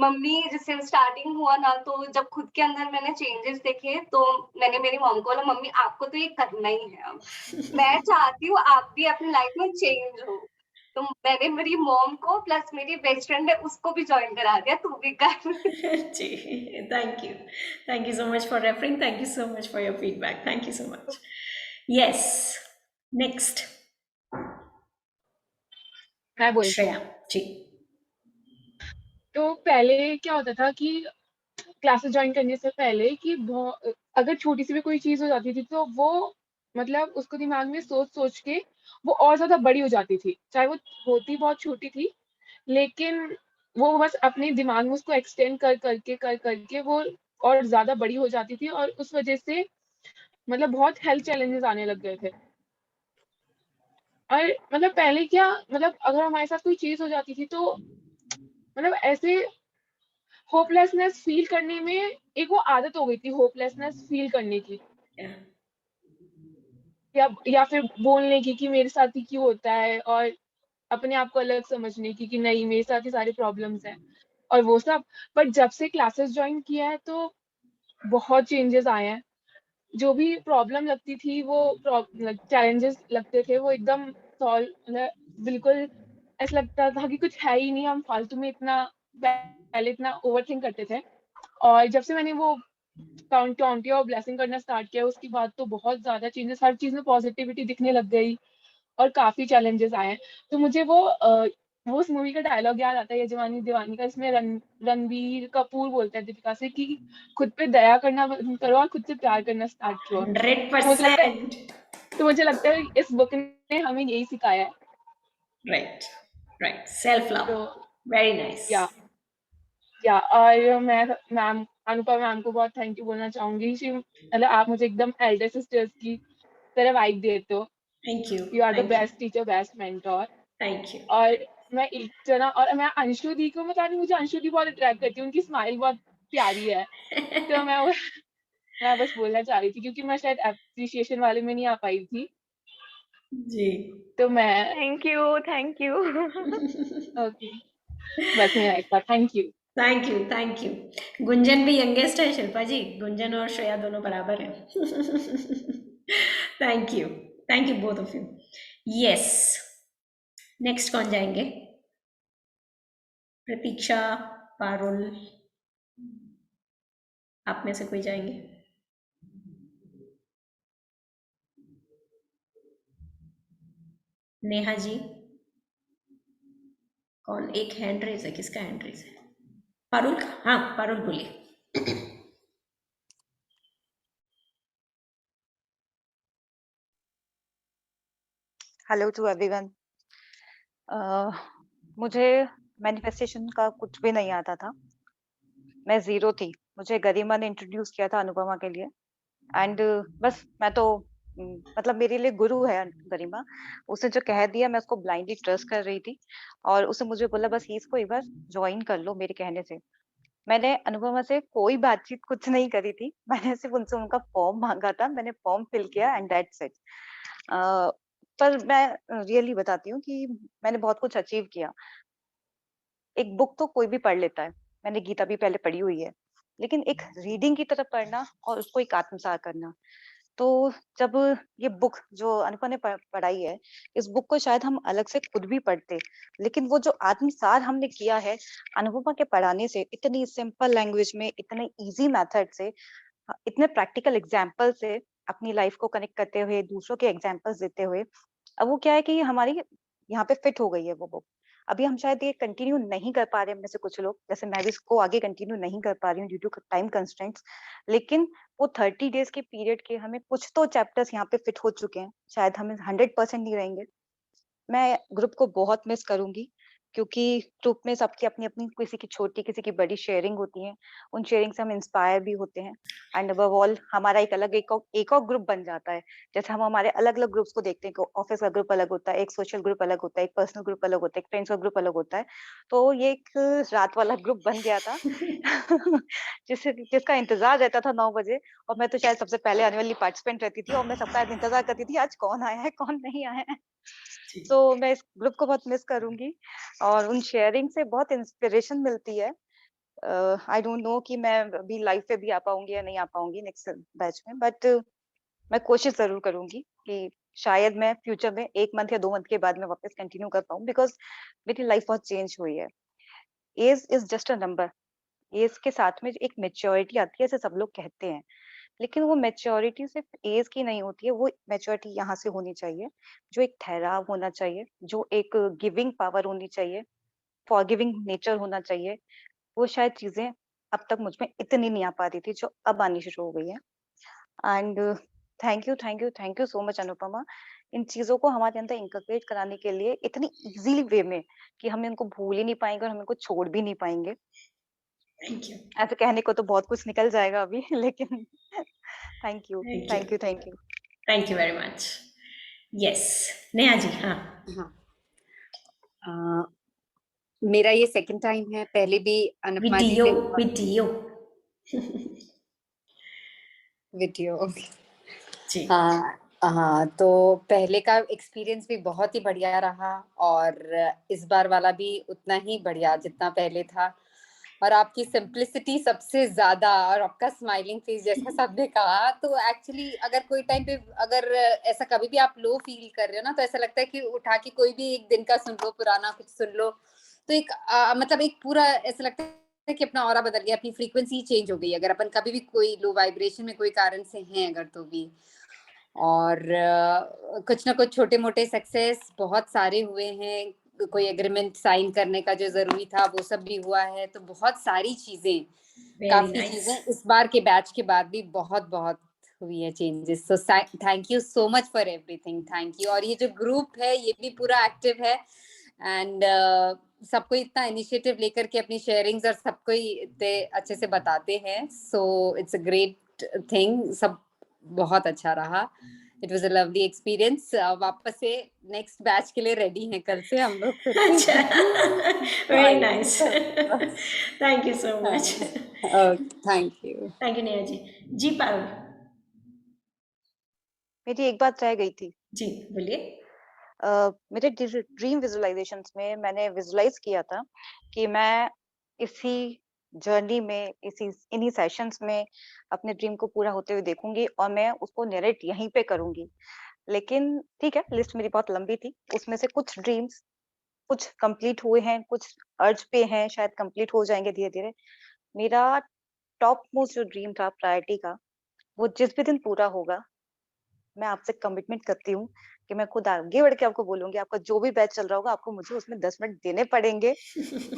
L: मम्मी जैसे स्टार्टिंग हुआ ना, तो जब खुद के अंदर मैंने चेंजेस देखे तो मैंने मेरी मॉम को बोला, मम्मी आपको तो ये करना ही है। अब मैं चाहती हूँ आप भी अपनी लाइफ में चेंज हो। तो मैंने मेरी मॉम को प्लस मेरी बेस्ट फ्रेंड है उसको भी ज्वाइन करा दिया, तू भी कर।
A: जी thank you so much for referring, thank you so much for your feedback, thank you so much. Yes next.
M: मैं बोलती हूँ।
A: श्रेया जी।
M: तो पहले क्या होता था कि क्लासेस ज्वाइन करने से पहले कि अगर छोटी सी भी कोई चीज हो जाती थी तो वो मतलब उसको दिमाग में सोच सोच के वो और ज्यादा बड़ी हो जाती थी, चाहे वो होती बहुत छोटी थी, लेकिन वो बस अपने दिमाग में उसको एक्सटेंड कर करके वो और ज्यादा बड़ी हो जाती थी, और उस वजह से मतलब बहुत हेल्थ चैलेंजेस आने लग गए थे। और मतलब पहले क्या, मतलब अगर हमारे साथ कोई चीज हो जाती थी तो मतलब ऐसे होपलेसनेस फील करने में एक वो आदत हो गई थी होपलेसनेस फील करने की, या फिर बोलने की कि मेरे साथ ही क्यों होता है, और अपने आप को अलग समझने की कि नहीं मेरे साथ ही सारे प्रॉब्लम्स हैं और वो सब। बट जब से क्लासेस ज्वाइन किया है तो बहुत चेंजेस आए हैं। जो भी प्रॉब्लम लगती थी, वो चैलेंजेस लगते थे, वो एकदम सॉल्व, बिल्कुल ऐसा लगता था कि कुछ है ही नहीं, हम फालतू में इतना पहले इतना ओवरथिंक करते थे। और जब से मैंने वो काउंटी और ब्लेसिंग करना स्टार्ट किया उसके बाद तो बहुत ज्यादा चेंजेस, हर चीज में पॉजिटिविटी दिखने लग गई और काफी चैलेंजेस आए हैं। तो मुझे वो उस मूवी का डायलॉग याद आता है, ये जवानी दीवानी का, इसमें रणबीर कपूर बोलता है दीपिका से कि खुद पे दया करना बंद करो और खुद से प्यार करना स्टार्ट करो। तो मुझे लगता है इस बुक ने हमें यही सिखाया है।
A: राइट, सेल्फ लव,
M: तो
A: वेरी नाइस।
M: या और मैं मैम अनुपमा मैम को बहुत थैंक यू बोलना चाहूंगी। मतलब आप मुझे एकदम एल्डर सिस्टर्स की तरह वाइब देते हो।
A: Thank you.
M: You are the best teacher, best mentor.
A: Thank you.
M: और मैं एक जना, और मैं अंशु दी को बता रही, मुझे अंशु दी बहुत अट्रैक्ट करती है, उनकी स्माइल बहुत प्यारी है। तो मैं बस बोलना चाह रही थी क्योंकि मैं शायद एप्रिसिएशन वाले में नहीं आ पाई थी
A: जी।
M: तो मैं
G: thank you thank you.
M: Okay, बस मेरा इतना, thank you.
A: Thank you. Gunjan भी यंगेस्ट है शिल्पा जी, गुंजन और श्रेया दोनों बराबर हैं। Thank you both of you. Yes, next कौन जाएंगे? प्रतीक्षा, पारुल, आप में से कोई जाएंगे? नेहा जी, कौन? एक हैंड रेज है, किसका हैंड रेज है? पारुल का? हाँ पारुल बोलिए।
N: Hello to everyone. मुझे मैनिफेस्टेशन का कुछ भी नहीं आता था, मैं जीरो थी। मुझे गरिमा ने इंट्रोड्यूस किया था अनुपमा के लिए, एंड बस मैं तो मतलब मेरे लिए गुरु है गरिमा। उसने जो कह दिया मैं उसको ब्लाइंडली ट्रस्ट कर रही थी, और उसने मुझे बोला बस इसको एक बार ज्वाइन कर लो मेरे कहने से। मैंने अनुपमा से कोई बातचीत कुछ नहीं करी थी, मैंने सिर्फ उनसे उनका फॉर्म मांगा था, मैंने फॉर्म फिल किया एंड दैट्स इट। पर मैं रियली बताती हूँ कि मैंने बहुत कुछ अचीव किया। एक बुक तो कोई भी पढ़ लेता है, मैंने गीता भी पहले पढ़ी हुई है, लेकिन एक रीडिंग की तरह पढ़ना और उसको एक आत्मसात करना। तो जब ये बुक जो अनुपमा ने पढ़ाई है, इस बुक को शायद हम अलग से खुद भी पढ़ते, लेकिन वो जो आत्मसात हमने किया है अनुपमा के पढ़ाने से, इतनी सिंपल लैंग्वेज में, इतने इजी मेथड से, इतने प्रैक्टिकल एग्जाम्पल से, अपनी लाइफ को कनेक्ट करते हुए, दूसरों के एग्जाम्पल्स देते हुए, अब वो क्या है कि हमारी यहाँ पे फिट हो गई है वो बुक। अभी हम शायद ये कंटिन्यू नहीं कर पा रहे हैं में से कुछ लोग, जैसे मैं भी इसको आगे कंटिन्यू नहीं कर पा रही हूँ ड्यू टू टाइम कंस्ट्रेंट्स, लेकिन वो 30 डेज के पीरियड के हमें कुछ तो चैप्टर्स यहाँ पे फिट हो चुके हैं। शायद हम 100% नहीं रहेंगे। मैं ग्रुप को बहुत मिस करूंगी, क्योंकि ग्रुप में सबकी अपनी अपनी, किसी की छोटी किसी की बड़ी शेयरिंग होती है, उन शेयरिंग से हम इंस्पायर भी होते हैं, एंड अबव ऑल हमारा एक अलग एक और ग्रुप बन जाता है। जैसे हम हमारे अलग अलग ग्रुप्स को देखते हैं, ऑफिस का ग्रुप अलग होता है, एक सोशल ग्रुप अलग होता है, एक पर्सनल ग्रुप अलग होता है, एक फ्रेंड्स का ग्रुप अलग होता है। तो ये एक रात वाला ग्रुप बन गया था जिसका इंतजार रहता था 9 बजे, और मैं तो शायद सबसे पहले आने वाली पार्टिसिपेंट रहती थी, और मैं सबका इंतजार करती थी आज कौन आया है कौन नहीं आया है। तो मैं इस ग्रुप को बहुत मिस करूंगी, और उन शेयरिंग से बहुत इंस्पिरेशन मिलती है। आई डोंट नो कि मैं अभी लाइव पे भी आ पाऊंगी या नहीं आ पाऊंगी नेक्स्ट बैच में, बट मैं कोशिश जरूर करूंगी कि शायद मैं फ्यूचर में 1 मंथ या 2 मंथ के बाद में वापस कंटिन्यू कर पाऊँ, बिकॉज मेरी लाइफ बहुत चेंज हुई है। Age is just a number. Age के साथ में एक मेच्योरिटी आती है, ऐसे सब लोग कहते हैं, लेकिन वो मैच्योरिटी सिर्फ एज की नहीं होती है, वो मैच्योरिटी यहाँ से होनी चाहिए, जो एक ठहराव होना चाहिए, जो एक गिविंग पावर होनी चाहिए, फॉरगिविंग नेचर होना चाहिए। वो शायद चीजें अब तक मुझ में इतनी नहीं आ पा रही थी, जो अब आनी शुरू हो गई है। And thank you so much Anupama, इन चीजों को हमारे अंदर इंकलकेट कराने के लिए इतनी इजीली वे में कि हम इनको भूल ही नहीं पाएंगे और हम इनको छोड़ भी नहीं पाएंगे।
A: थैंक यू,
N: ऐसे कहने को तो बहुत कुछ निकल जाएगा अभी लेकिन thank you
A: thank you,
N: thank you thank you
A: thank you very much. Yes, Neha ji. हाँ,
E: हाँ मेरा ये सेकंड टाइम है, पहले भी अनुपमा जी
A: वीडियो
E: से
A: वीडियो
E: वीडियो
A: जी।
E: हाँ हाँ, तो पहले का एक्सपीरियंस भी बहुत ही बढ़िया रहा और इस बार वाला भी उतना ही बढ़िया जितना पहले था। और आपकी सिंप्लिसिटी सबसे ज्यादा, और आपका स्माइलिंग फेस जैसा सबने कहा, तो एक्चुअली अगर कोई टाइम पे अगर ऐसा कभी भी आप लो फील कर रहे हो ना, तो ऐसा लगता है कि उठा के कोई भी एक दिन का सुन लो, पुराना कुछ सुन लो, तो एक मतलब एक पूरा ऐसा लगता है कि अपना ऑरा बदल गया, अपनी फ्रीक्वेंसी चेंज हो गई अगर अपन कभी भी कोई लो वाइब्रेशन में कोई कारण से हैं अगर, तो भी। और कुछ ना कुछ छोटे मोटे सक्सेस बहुत सारे हुए हैं, कोई एग्रीमेंट साइन करने का जो जरूरी था वो सब भी हुआ है, तो बहुत सारी चीजें,
A: वेरी
E: काफी
A: नाइस।
E: चीजें इस बार के बैच के बाद भी बहुत बहुत हुई है changes. So thank you so much for everything, thank you. और ये जो ग्रुप है ये भी पूरा एक्टिव है एंड सबको इतना इनिशिएटिव लेकर के अपनी शेयरिंग्स और सबको इतने अच्छे से बताते हैं, so it's a great thing. सब बहुत अच्छा रहा, it was a lovely experience. वापस से नेक्स्ट बैच के लिए रेडी हैं कल से हम लोग फिर से।
A: अच्छा, very nice, thank you so much.
E: Thank you.
A: Thank you Neha ji. जी पारुल
N: मेरी एक बात रह गई थी।
A: जी, बोलिए।
N: मेरे ड्रीम विजुअलाइजेशंस में मैंने विजुलाइज किया था कि मैं इसी जर्नी में, इन्हीं सेशंस में अपने ड्रीम को पूरा होते हुए देखूंगी और मैं उसको नरेट यहीं पे करूंगी। लेकिन ठीक है, लिस्ट मेरी बहुत लंबी थी, उसमें से कुछ ड्रीम्स कुछ कंप्लीट हुए हैं, कुछ अर्ज पे हैं, शायद कंप्लीट हो जाएंगे धीरे धीरे। मेरा टॉप मोस्ट जो ड्रीम था प्रायोरिटी का, वो जिस भी दिन पूरा होगा, मैं आपसे कमिटमेंट करती हूँ कि मैं खुद आगे बढ़ के आपको बोलूंगी, आपका जो भी बैच चल रहा होगा आपको मुझे उसमें 10 मिनट देने पड़ेंगे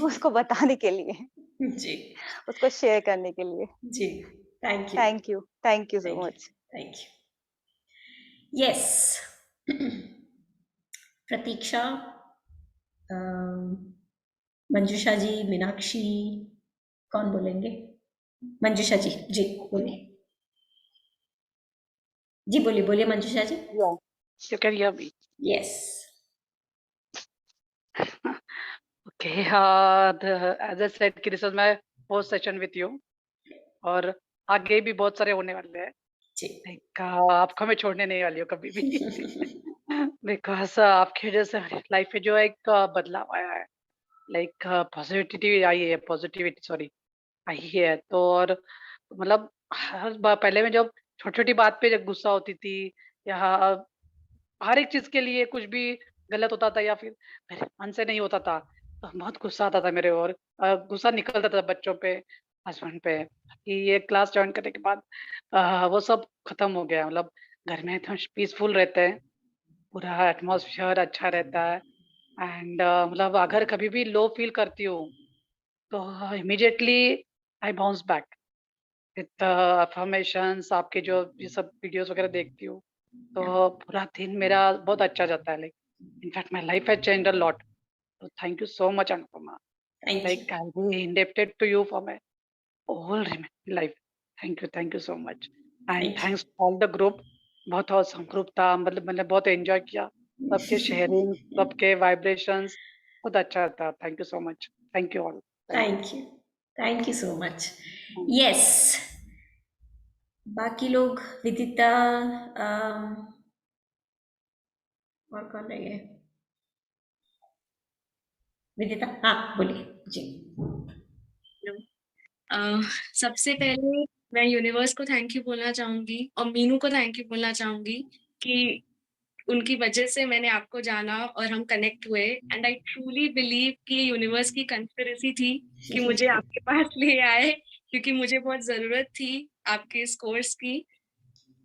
N: उसको बताने के लिए,
A: जी
N: उसको शेयर करने के लिए।
A: जी, thank you,
N: thank you so much.
A: Thank you. Yes, Pratiksha, Manjusha ji, Meenakshi, कौन बोलेंगे? मंजुषा जी, जी बोलिए। जी बोलिए, बोलिए Manjusha ji.
J: You can hear me.
A: Yes.
J: Okay. As I said, कि this is my first session with you. और आगे भी बहुत सारे होने वाले हैं।
A: जी।
J: आपको मैं छोड़ने नहीं वाली हूँ कभी भी। बिकॉज आपकी वजह से लाइफ में जो एक बदलाव आया है, लाइक पॉजिटिविटी आई है। तो और मतलब हर बार पहले में जब छोटी छोटी बात पे जब गुस्सा होती थी, या हर एक चीज के लिए कुछ भी गलत होता था या फिर मेरे मन से नहीं होता था, तो बहुत गुस्सा आता था मेरे। और गुस्सा निकलता था बच्चों पे, हस्बैंड पे। कि ये क्लास ज्वाइन करने के बाद वो सब खत्म हो गया। मतलब घर में एकदम पीसफुल रहते हैं, पूरा एटमॉस्फेयर अच्छा रहता है। एंड मतलब अगर कभी भी लो फील करती हूँ तो immediately I bounce back with affirmations. आपके जो ये सब वीडियोस वगैरह देखती हूँ तो पूरा दिन मेरा बहुत अच्छा जाता है। Like in fact my life has changed a lot. So thank you so much, Anupama.
A: Thank you,
J: Like I'll be indebted to you for my whole life. Thank you so much. And
A: thank
J: thanks to all the group. बहुत awesome group था, मतलब मैंने बहुत एंजॉय किया। सबके शेयरिंग, सबके वाइब्रेशंस बहुत अच्छा था। Thank you so much. Thank you all.
A: Thank you so much. Yes, बाकी लोग, विदिता, और कौन रह गए? विदिता, हाँ बोलिए जी।
O: सबसे पहले मैं यूनिवर्स को थैंक यू बोलना चाहूंगी और मीनू को थैंक यू बोलना चाहूंगी कि उनकी वजह से मैंने आपको जाना और हम कनेक्ट हुए। एंड आई ट्रूली बिलीव कि यूनिवर्स की कंस्पिरेसी थी कि मुझे आपके पास ले आए, क्योंकि मुझे बहुत जरूरत थी आपके इस कोर्स की।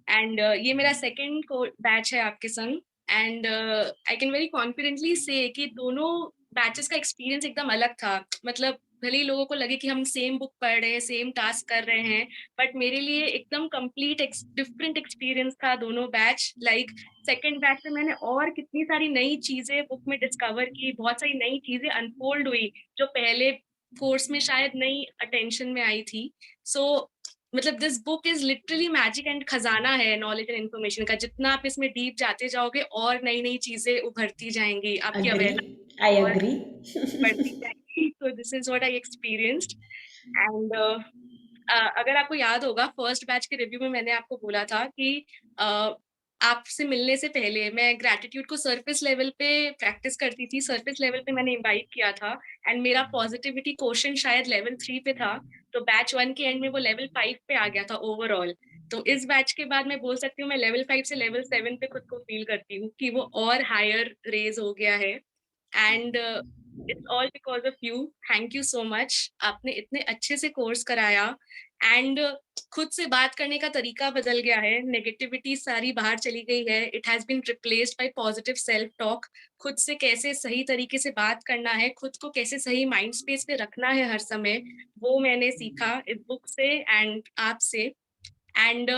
O: एंड ये मेरा सेकेंड बैच है आपके संग, and I can very confidently से कि दोनों बैचेस का एक्सपीरियंस एकदम अलग था। मतलब भले ही लोगों को लगे कि हम सेम बुक पढ़ रहे हैं, सेम टास्क कर रहे हैं, बट मेरे लिए एकदम कंप्लीट डिफरेंट एक्सपीरियंस था दोनों बैच। लाइक सेकेंड बैच में मैंने और कितनी सारी नई चीजें बुक में डिस्कवर की, बहुत सारी नई चीजें अनफोल्ड हुई जो पहले कोर्स में शायद नई अटेंशन में आई थी। सो मतलब this book is literally magic and खजाना है नॉलेज एंड इन्फॉर्मेशन का। जितना आप इसमें डीप जाते जाओगे और नई नई चीजें उभरती जाएंगी, आपकी अवेयरनेस
A: आई
O: और
A: अग्री।
O: बढ़ती जाएगी। तो this is what I experienced. And अगर आपको याद होगा फर्स्ट बैच के रिव्यू में मैंने आपको बोला था कि आपसे मिलने से पहले मैं ग्रैटिट्यूड को सरफेस लेवल पे प्रैक्टिस करती थी, सरफेस लेवल पे मैंने इम्बाइब किया था, एंड मेरा पॉजिटिविटी क्वोशंट शायद लेवल 3 पे था। तो बैच 1 के एंड में वो लेवल 5 पे आ गया था ओवरऑल। तो इस बैच के बाद मैं बोल सकती हूँ मैं लेवल 5 से लेवल 7 पे खुद को फील करती हूँ कि वो और हायर रेज हो गया है। And it's all because of you. Thank you so much. आपने इतने अच्छे से कोर्स कराया, एंड खुद से बात करने का तरीका बदल गया है। नेगेटिविटी सारी बाहर चली गई है। It has been replaced by positive self talk. खुद से कैसे सही तरीके से बात करना है, खुद को कैसे सही माइंड स्पेस पे रखना है हर समय, वो मैंने सीखा इस बुक से एंड आपसे। And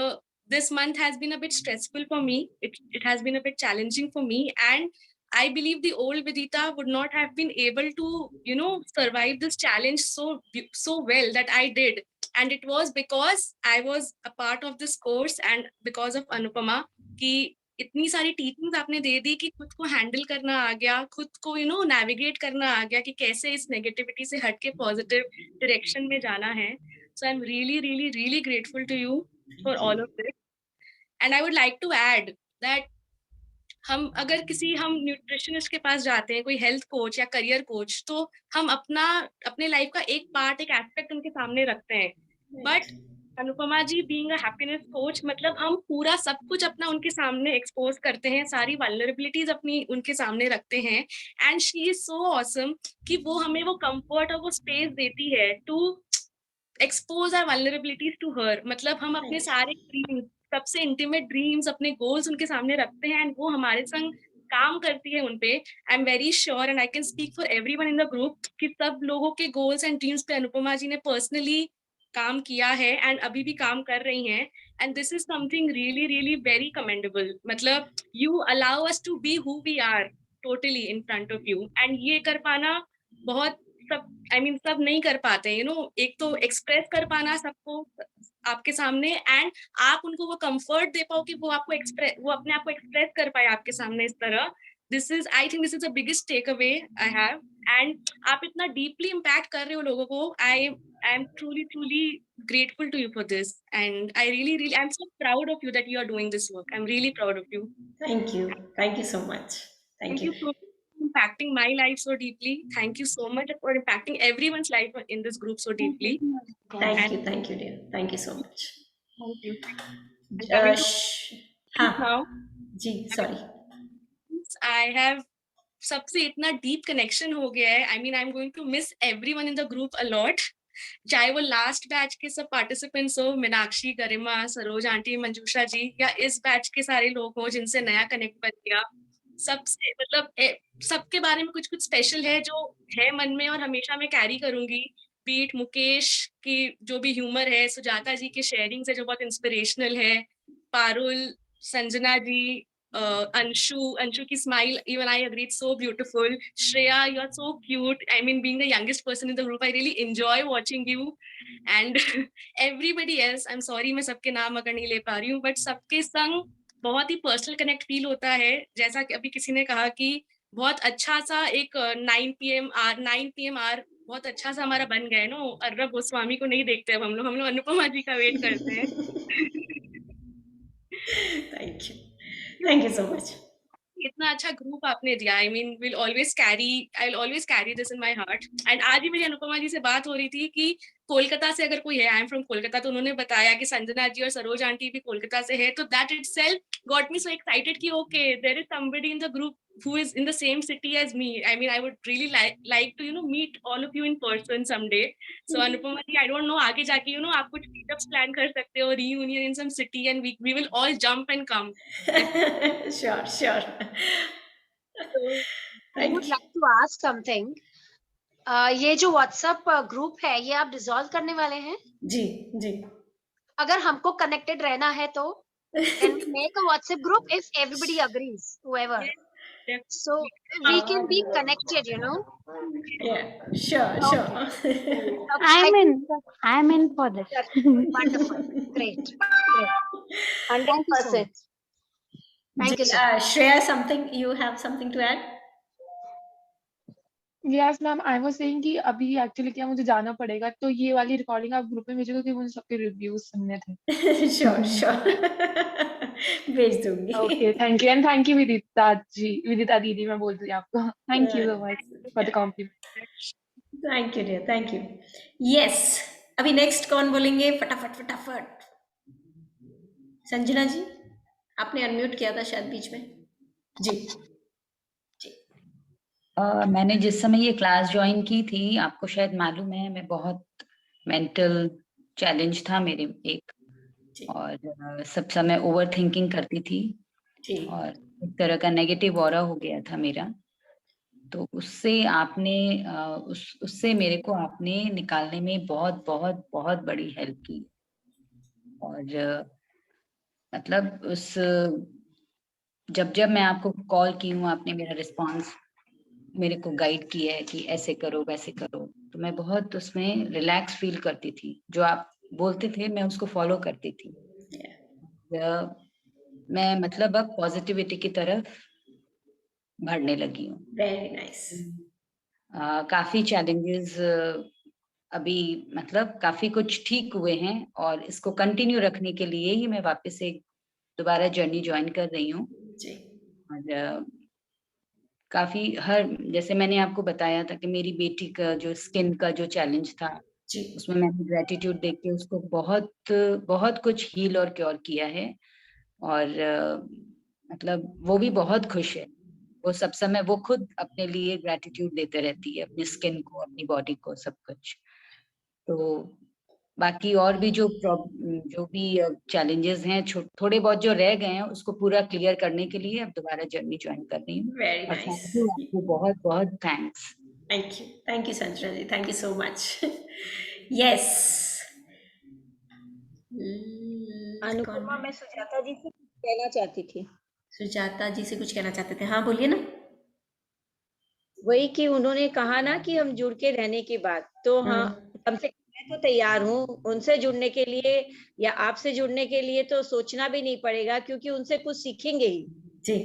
O: this month has been a bit stressful for me. It has been a bit challenging for me, and I believe the old Vidita would not have been able to, survive this challenge so well that I did. And it was because I was a part of this course and because of Anupama कि इतनी सारी टीचिंग्स आपने दे दी कि खुद को हैंडल करना आ गया, खुद को नेविगेट करना आ गया कि कैसे इस नेगेटिविटी से हट के पॉजिटिव डायरेक्शन में जाना है। So I'm really, really, really grateful to you for all of this. And I would like to add that हम अगर हम न्यूट्रिशनिस्ट के पास जाते हैं, कोई हेल्थ कोच या करियर कोच, तो हम अपने लाइफ का एक पार्ट, एक एस्पेक्ट उनके सामने रखते हैं। But Anupama ji being a happiness coach, मतलब हम पूरा सब कुछ अपना उनके सामने एक्सपोज करते हैं, सारी वल्नरेबिलिटीज अपनी उनके सामने रखते हैं। And she is so awesome कि वो हमें वो कंफर्ट और वो स्पेस देती है to expose our vulnerabilities to her. मतलब हम अपने सारे ड्रीम्स, सबसे इंटीमेट ड्रीम्स, अपने गोल्स उनके सामने रखते हैं एंड वो हमारे संग काम करती है उनपे। I am very sure and I can speak for everyone in the group कि सब लोगों के गोल्स एंड ड्रीम्स पे अनुपमा जी ने पर्सनली काम किया है एंड अभी भी काम कर रही हैं। And this is something really really very commendable. मतलब you allow us to be who we are totally in front of you, and ये कर पाना बहुत सब नहीं कर पाते। एक तो एक्सप्रेस कर पाना सबको आपके सामने, एंड आप उनको वो कंफर्ट दे पाओ कि वो अपने आप को एक्सप्रेस कर पाए आपके सामने इस तरह। I think this is the biggest take away I have. And आप इतना डीपली इम्पैक्ट कर रहे हो लोगों को। I am truly grateful to you for this, and I'm so proud of you that you are doing this work. I'm really proud of you.
A: Thank you so much. Thank you.
O: So much for impacting my life so deeply. Thank you so much for impacting everyone's life in this group so deeply.
A: Thank you dear. Thank you so much.
O: Thank you.
A: हाँ जी, sorry.
O: I have सबसे इतना deep connection हो गया है। I mean, I'm going to miss everyone in the group a lot. चाहे वो लास्ट बैच के सब पार्टिसिपेंट्स हो, मीनाक्षी, गरिमा, सरोज आंटी, मंजूषा जी, या इस बैच के सारे लोग हो जिनसे नया कनेक्ट बन गया। सबसे मतलब सबके बारे में कुछ कुछ स्पेशल है जो है मन में और हमेशा मैं कैरी करूंगी। बीट मुकेश की जो भी ह्यूमर है, सुजाता जी के शेयरिंग से जो बहुत इंस्पिरेशनल है, Parul, Sanjana ji, Anshu ki smile, even I agree, it's so beautiful. Shreya, you are so cute. I mean, being the youngest person in the group, I really enjoy watching you. And everybody else, I'm sorry मैं सबके नाम अगर नहीं ले पा रही हूँ, but सबके संग बहुत ही पर्सनल कनेक्ट फील होता है। जैसा कि अभी किसी ने कहा कि बहुत अच्छा सा एक 9 PM आर बहुत अच्छा सा हमारा बन गया है नो। अर्रब गोस्वामी को नहीं देखते अब हम लोग अनुपमा जी का वेट करते हैं।
A: Thank you so much.
O: इतना अच्छा ग्रुप आपने दिया। I mean I will always carry this in my heart. And आज ही मेरी अनुपमा जी से बात हो रही थी कि कोलकाता से अगर कोई है, आई एम फ्रॉम कोलकाता, तो उन्होंने बताया कि संजना जी और सरोज आंटी भी कोलकाता से है, तो that itself got me so excited कि okay there is somebody in the group who is in the same city as me. I mean, I would really like to meet all of you in person someday. So Anupama ji, I don't know, आगे जाके आप कुछ meetups plan कर सकते हो, reunion in some city, and we will all jump and come.
A: Sure.
B: I would like to ask something. ये जो WhatsApp ग्रुप है, ये आप डिसॉल्व करने वाले हैं?
A: जी.
B: अगर हमको कनेक्टेड रहना है तो can we make a WhatsApp group if everybody agrees, whoever. So we can be connected,
A: Yeah, sure.
F: I'm in for this.
B: Wonderful. Great.
N: 100%.
B: Thank you, sir.
A: Shreya, you have something to add?
M: Yes ma'am, I was saying कि अभी एक्चुअली क्या मुझे जाना पड़ेगा, तो ये वाली रिकॉर्डिंग आप ग्रुप में भेजोगे क्योंकि मुझे सबके रिव्यूज सुनने थे।
A: Sure. भेज दूंगी।
M: Okay, thank you, and thank you Vidita दीदी मैं बोल रही आपको। Thank you so much for the compliment.
A: Thank you dear, thank you. Yes, अभी नेक्स्ट कौन बोलेंगे? फटाफट। संजना जी, आपने अनम्यूट किया था शायद बीच में। जी।
P: मैंने जिस समय ये क्लास ज्वाइन की थी, आपको शायद मालूम है, मैं बहुत मेंटल चैलेंज था मेरे एक, और सब समय ओवर थिंकिंग करती थी और एक तरह का नेगेटिव ऑरा हो गया था मेरा। तो उससे आपने उससे मेरे को आपने निकालने में बहुत बहुत बहुत बड़ी हेल्प की। और मतलब जब मैं आपको कॉल की हूँ, आपने मेरा रिस्पॉन्स मेरे को गाइड किया है कि ऐसे करो वैसे करो, तो मैं बहुत उसमें रिलैक्स फील करती थी। जो आप बोलते थे मैं उसको फॉलो करती थी। मैं मतलब अब पॉजिटिविटी की तरफ बढ़ने लगी हूँ।
A: Very nice.
P: काफी चैलेंजेस अभी मतलब काफी कुछ ठीक हुए हैं, और इसको कंटिन्यू रखने के लिए ही मैं वापस से दोबारा जर्नी ज्वाइन कर रही हूँ। और काफी जैसे मैंने आपको बताया था कि मेरी बेटी का जो स्किन का जो चैलेंज था, उसमें मैंने ग्रेटिट्यूड देख के उसको बहुत बहुत कुछ हील और क्योर किया है। और मतलब वो भी बहुत खुश है। वो सब समय वो खुद अपने लिए ग्रेटिट्यूड देते रहती है, अपनी स्किन को, अपनी बॉडी को, सब कुछ। तो बाकी और भी जो भी चैलेंजेस हैं, थोड़े बहुत जो रह गए हैं, उसको पूरा क्लियर करने के लिए अब दोबारा जर्नी ज्वाइन कर रही हूँ।
A: Very nice.
P: आपको बहुत बहुत thanks.
A: Thank you Sanjana ji, thank you so much. Yes,
C: Anupama, मैं सुजाता जी से कुछ कहना चाहती थी।
A: सुजाता जी से कुछ कहना चाहते थे? हाँ बोलिए ना।
C: वही कि उन्होंने कहा ना कि हम जुड़ के रहने की बात, तो हाँ, कम से कम मैं तो तैयार हूँ उनसे जुड़ने के लिए या आपसे जुड़ने के लिए। तो सोचना भी नहीं पड़ेगा क्योंकि उनसे कुछ सीखेंगे ही
A: जी,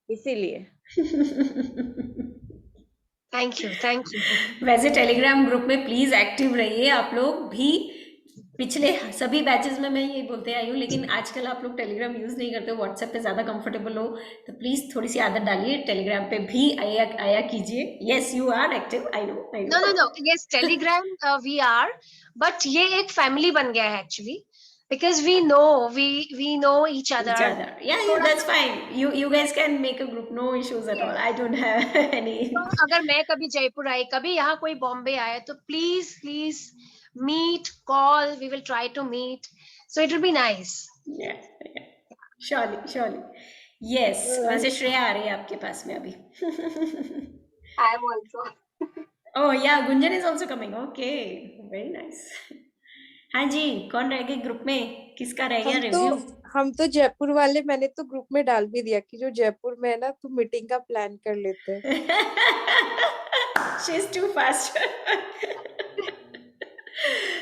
C: इसीलिए।
B: Thank you.
A: वैसे टेलीग्राम ग्रुप में प्लीज एक्टिव रहिए आप लोग भी। पिछले सभी बैचेस में मैं यही बोलते आई हूँ, लेकिन आजकल आप लोग टेलीग्राम यूज नहीं करते हो, व्हाट्सएप पे ज्यादा कंफर्टेबल हो, तो प्लीज थोड़ी सी आदत डालिए, टेलीग्राम पे भी आया कीजिए। Yes, you are active, I know.
B: No. Yes, Telegram we are, but ये एक फैमिली बन गया है actually, because we know each other.
A: Yeah, that's fine. You guys can make a group, no issues at all. I don't have any.
B: तो अगर मैं कभी जयपुर आई, कभी यहाँ कोई बॉम्बे आए, तो please meet, call, we will try to meet, so it will be nice.
A: Yeah. Surely. Yes, वैसे श्रेया आ रही है आपके पास में अभी।
L: I am also.
A: Oh yeah, Gunjan is also coming. Okay, very nice. हाँ जी, कौन रह गए ग्रुप में? किसका रह गया रिव्यू?
Q: हम तो जयपुर वाले, मैंने तो ग्रुप में डाल भी दिया कि जो जयपुर में है ना, तो मीटिंग का प्लान कर लेते हैं।
A: She is too fast.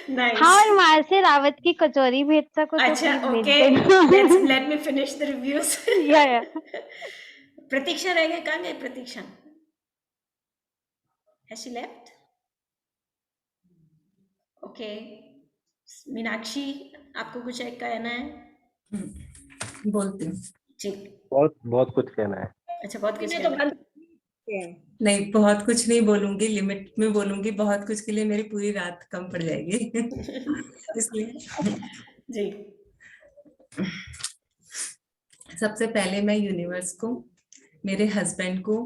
A: Nice.
F: हाँ, और वहां से रावत की कचौरी भेज सको तो
A: अच्छा,
F: प्लीज
A: okay.
F: भेज देना।
A: Let me finish the reviews.
F: Yeah.
A: प्रतीक्षा रह गए, कहाँ गए प्रतीक्षा? Has she left? Okay. Meenakshi, आपको कुछ एक कहना है?
K: बोलती हूँ।
A: ठीक।
D: बहुत कुछ कहना है।
A: अच्छा, बहुत कुछ
C: तो
A: कहना है।
C: सकते हैं?
K: नहीं, बहुत कुछ नहीं बोलूंगी, लिमिट में बोलूंगी, बहुत कुछ के लिए मेरी पूरी रात कम पड़ जाएगी इसलिए
A: जी।
K: सबसे पहले मैं यूनिवर्स को, मेरे हस्बैंड को,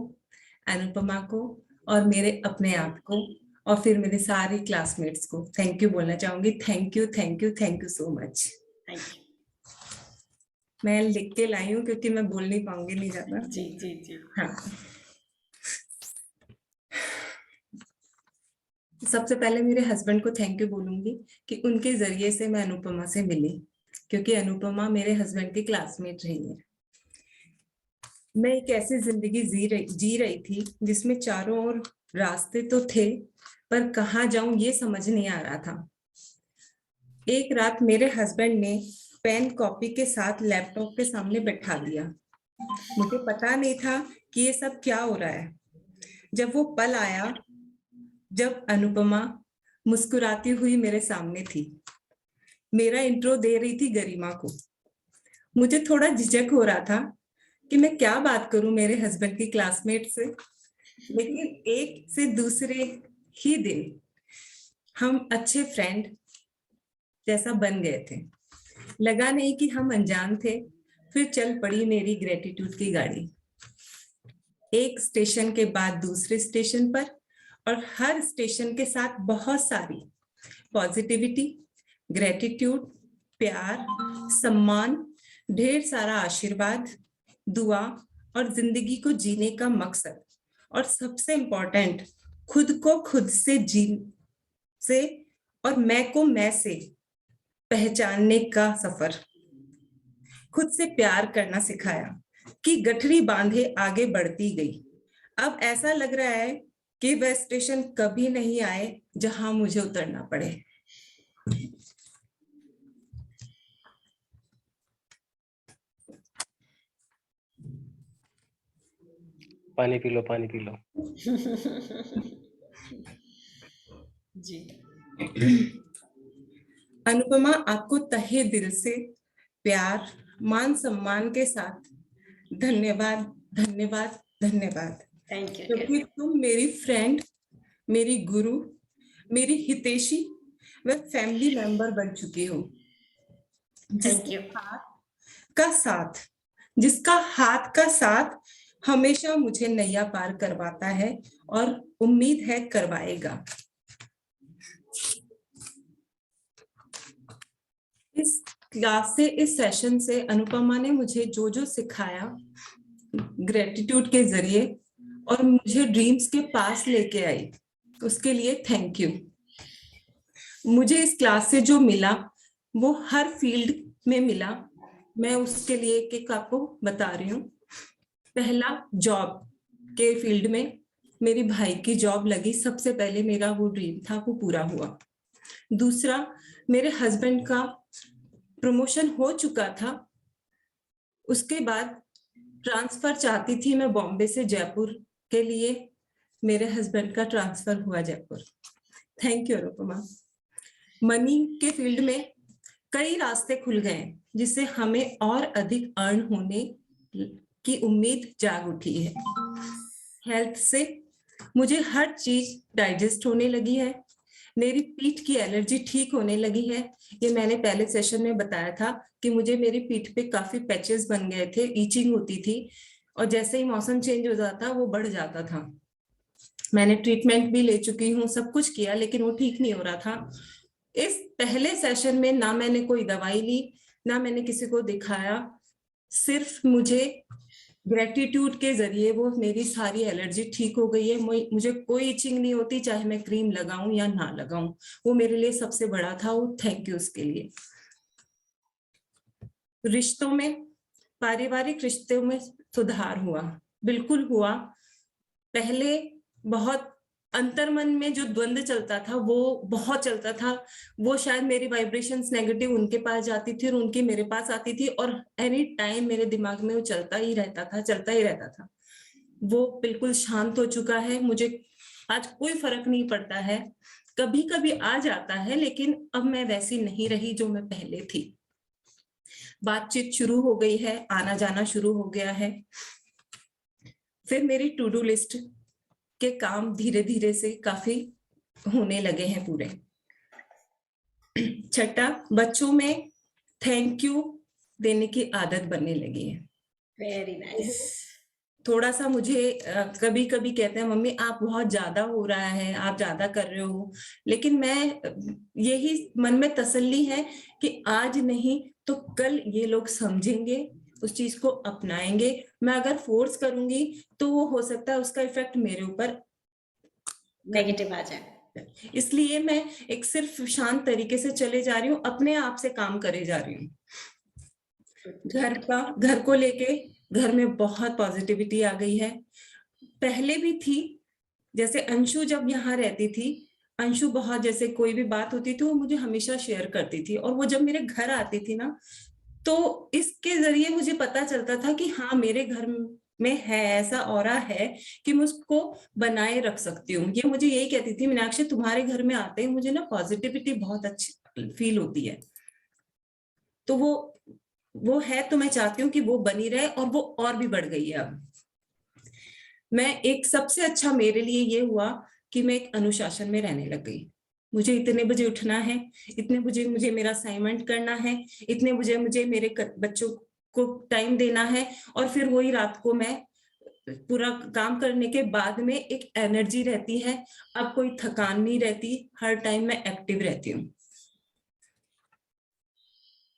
K: अनुपमा को और मेरे अपने आप को और फिर मेरे सारे क्लासमेट्स को थैंक यू बोलना चाहूंगी। Thank you, thank you, thank you so much.
A: Thank you.
K: मैं लिख के लाई हूँ क्योंकि मैं बोल नहीं पाऊंगी नहीं ज्यादा।
A: जी जी जी।
K: हाँ, सबसे पहले मेरे हस्बैंड को थैंक यू बोलूंगी कि उनके जरिए से मैं अनुपमा से मिली, क्योंकि अनुपमा मेरे हस्बैंड की क्लासमेट रही है। मैं एक ऐसी जिंदगी जी रही थी जिसमें चारों ओर रास्ते तो थे, पर कहाँ जाऊं ये समझ नहीं आ रहा था। एक रात मेरे हस्बैंड ने पेन कॉपी के साथ लैपटॉप के सामने बैठा दिया। मुझे पता नहीं था कि ये सब क्या हो रहा है। जब वो पल आया जब अनुपमा मुस्कुराती हुई मेरे सामने थी, मेरा इंट्रो दे रही थी गरिमा को। मुझे थोड़ा झिझक हो रहा था कि मैं क्या बात करूं मेरे हस्बैंड की क्लासमेट से, लेकिन एक से दूसरे ही दिन हम अच्छे फ्रेंड जैसा बन गए थे। लगा नहीं कि हम अनजान थे। फिर चल पड़ी मेरी ग्रेटिट्यूड की गाड़ी, एक स्टेशन के बाद दूसरे स्टेशन पर, और हर स्टेशन के साथ बहुत सारी पॉजिटिविटी, ग्रेटिट्यूड, प्यार, सम्मान, ढेर सारा आशीर्वाद, दुआ और जिंदगी को जीने का मकसद, और सबसे इम्पोर्टेंट खुद को खुद से से और मैं को मैं से पहचानने का सफर। खुद से प्यार करना सिखाया कि गठरी बांधे आगे बढ़ती गई। अब ऐसा लग रहा है कि वह स्टेशन कभी नहीं आए जहां मुझे उतरना पड़े।
D: पानी पी लो, पानी पी लो।
A: जी।
K: अनुपमा, आपको तहे दिल से प्यार, मान सम्मान के साथ धन्यवाद, धन्यवाद, धन्यवाद।
A: Thank you.
K: क्योंकि तुम मेरी फ्रेंड, मेरी गुरु, मेरी हितैषी व फैमिली मेंबर बन चुकी हो। जिसका हाथ का साथ हमेशा मुझे नैया पार करवाता है और उम्मीद है करवाएगा। इस क्लास से, इस सेशन से अनुपमा ने मुझे जो जो सिखाया ग्रेटिट्यूड के जरिए और मुझे ड्रीम्स के पास लेके आई, उसके लिए थैंक यू। मुझे इस क्लास से जो मिला वो हर फील्ड में मिला। मैं उसके लिए एक आपको बता रही हूँ। पहला, जॉब के फील्ड में मेरी भाई की जॉब लगी। सबसे पहले मेरा वो ड्रीम था, वो पूरा हुआ। दूसरा, मेरे हस्बैंड का प्रमोशन हो चुका था। उसके बाद ट्रांसफर चाहती थी मैं बॉम्बे से जयपुर के लिए, मेरे हस्बैंड का ट्रांसफर हुआ Jaipur. Thank you Anupama. Money के फील्ड में कई रास्ते खुल गए जिससे हमें और अधिक अर्न होने की उम्मीद जाग उठी है। हेल्थ से मुझे हर चीज डाइजेस्ट होने लगी है। मेरी पीठ की एलर्जी ठीक होने लगी है। ये मैंने पहले सेशन में बताया था कि मुझे मेरी पीठ पे काफी पैचेस बन गए थे, ईचिंग होती थी, और जैसे ही मौसम चेंज हो जाता वो बढ़ जाता था। मैंने ट्रीटमेंट भी ले चुकी हूँ, सब कुछ किया, लेकिन वो ठीक नहीं हो रहा था। इस पहले सेशन में ना मैंने कोई दवाई ली, ना मैंने किसी को दिखाया, सिर्फ मुझे ग्रेटिट्यूड के जरिए वो मेरी सारी एलर्जी ठीक हो गई है। मुझे कोई इचिंग नहीं होती, चाहे मैं क्रीम लगाऊं या ना लगाऊं। वो मेरे लिए सबसे बड़ा था, वो थैंक यू उसके लिए। रिश्तों में, पारिवारिक रिश्तों में सुधार हुआ, बिल्कुल हुआ। पहले बहुत अंतर्मन में जो द्वंद्व चलता था वो बहुत चलता था। वो शायद मेरी वाइब्रेशंस नेगेटिव उनके पास जाती थी और उनकी मेरे पास आती थी, और एनी टाइम मेरे दिमाग में वो चलता ही रहता था। वो बिल्कुल शांत हो चुका है। मुझे आज कोई फर्क नहीं पड़ता है। कभी कभी आ जाता है, लेकिन अब मैं वैसी नहीं रही जो मैं पहले थी। बातचीत शुरू हो गई है, आना जाना शुरू हो गया है। फिर मेरी टू डू लिस्ट के काम धीरे धीरे से काफी होने लगे हैं पूरे। छठा, बच्चों में थैंक यू देने की आदत बनने लगी है।
A: Very nice.
K: थोड़ा सा मुझे कभी कभी कहते हैं मम्मी आप बहुत ज्यादा हो रहा है, आप ज्यादा कर रहे हो, लेकिन मैं यही मन में तसल्ली है कि आज नहीं तो कल ये लोग समझेंगे, उस चीज को अपनाएंगे। मैं अगर फोर्स करूंगी तो वो हो सकता है उसका इफेक्ट मेरे ऊपर
A: नेगेटिव आ जाए,
K: इसलिए मैं एक सिर्फ शांत तरीके से चले जा रही हूँ, अपने आप से काम करे जा रही हूँ। घर को लेके घर में बहुत पॉजिटिविटी आ गई है। पहले भी थी, जैसे अंशु जब यहाँ रहती थी, अंशु बहुत, जैसे कोई भी बात होती थी वो मुझे हमेशा शेयर करती थी, और वो जब मेरे घर आती थी ना तो इसके जरिए मुझे पता चलता था कि हाँ मेरे घर में है, ऐसा ऑरा है कि मैं उसको बनाए रख सकती हूँ। ये मुझे यही कहती थी, मीनाक्षी तुम्हारे घर में आते ही मुझे ना पॉजिटिविटी बहुत अच्छी फील होती है। तो वो है, तो मैं चाहती हूँ कि वो बनी रहे, और वो और भी बढ़ गई है। अब मैं एक सबसे अच्छा मेरे लिए ये हुआ कि मैं एक अनुशासन में रहने लग गई। मुझे इतने बजे उठना है, इतने बजे मुझे मेरा असाइनमेंट करना है, इतने बजे मुझे मेरे बच्चों को टाइम देना है, और फिर वही रात को मैं पूरा काम करने के बाद में एक एनर्जी रहती है। अब कोई थकान नहीं रहती, हर टाइम मैं एक्टिव रहती हूँ।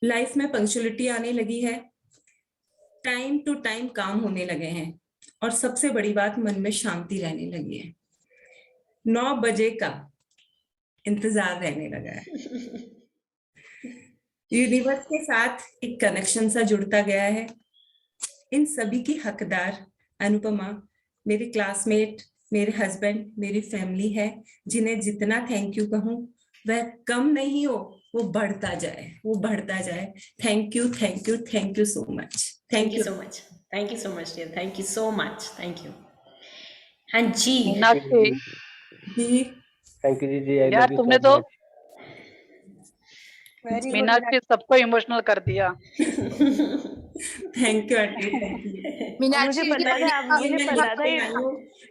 K: लाइफ में पंक्चुअलिटी आने लगी है, टाइम टू टाइम काम होने लगे हैं, और सबसे बड़ी बात, मन में शांति रहने लगी है। 9 बजे का इंतजार रहने लगा है। यूनिवर्स के साथ एक कनेक्शन सा जुड़ता गया है। इन सभी की हकदार अनुपमा, मेरी क्लासमेट, मेरे हस्बैंड, मेरी फैमिली है, जिन्हें जितना थैंक यू कहूँ वह कम नहीं हो, वो बढ़ता जाए, वो बढ़ता जाए। Thank you, thank you, thank you so much.
A: Thank you so much, thank you so much dear, thank you so much, thank you. हाँ जी
D: मीनाक्षी
K: जी,
D: थैंक यू जी, आई
R: यार
D: लव यू
R: तुमने
D: सो
R: तो
D: मच।
R: मीनाक्षी सबको इमोशनल कर दिया।
K: Thank you aunty, thank you.
G: मुझे
H: मीनाक्षी जी
G: पता था, मुझे पता था ये,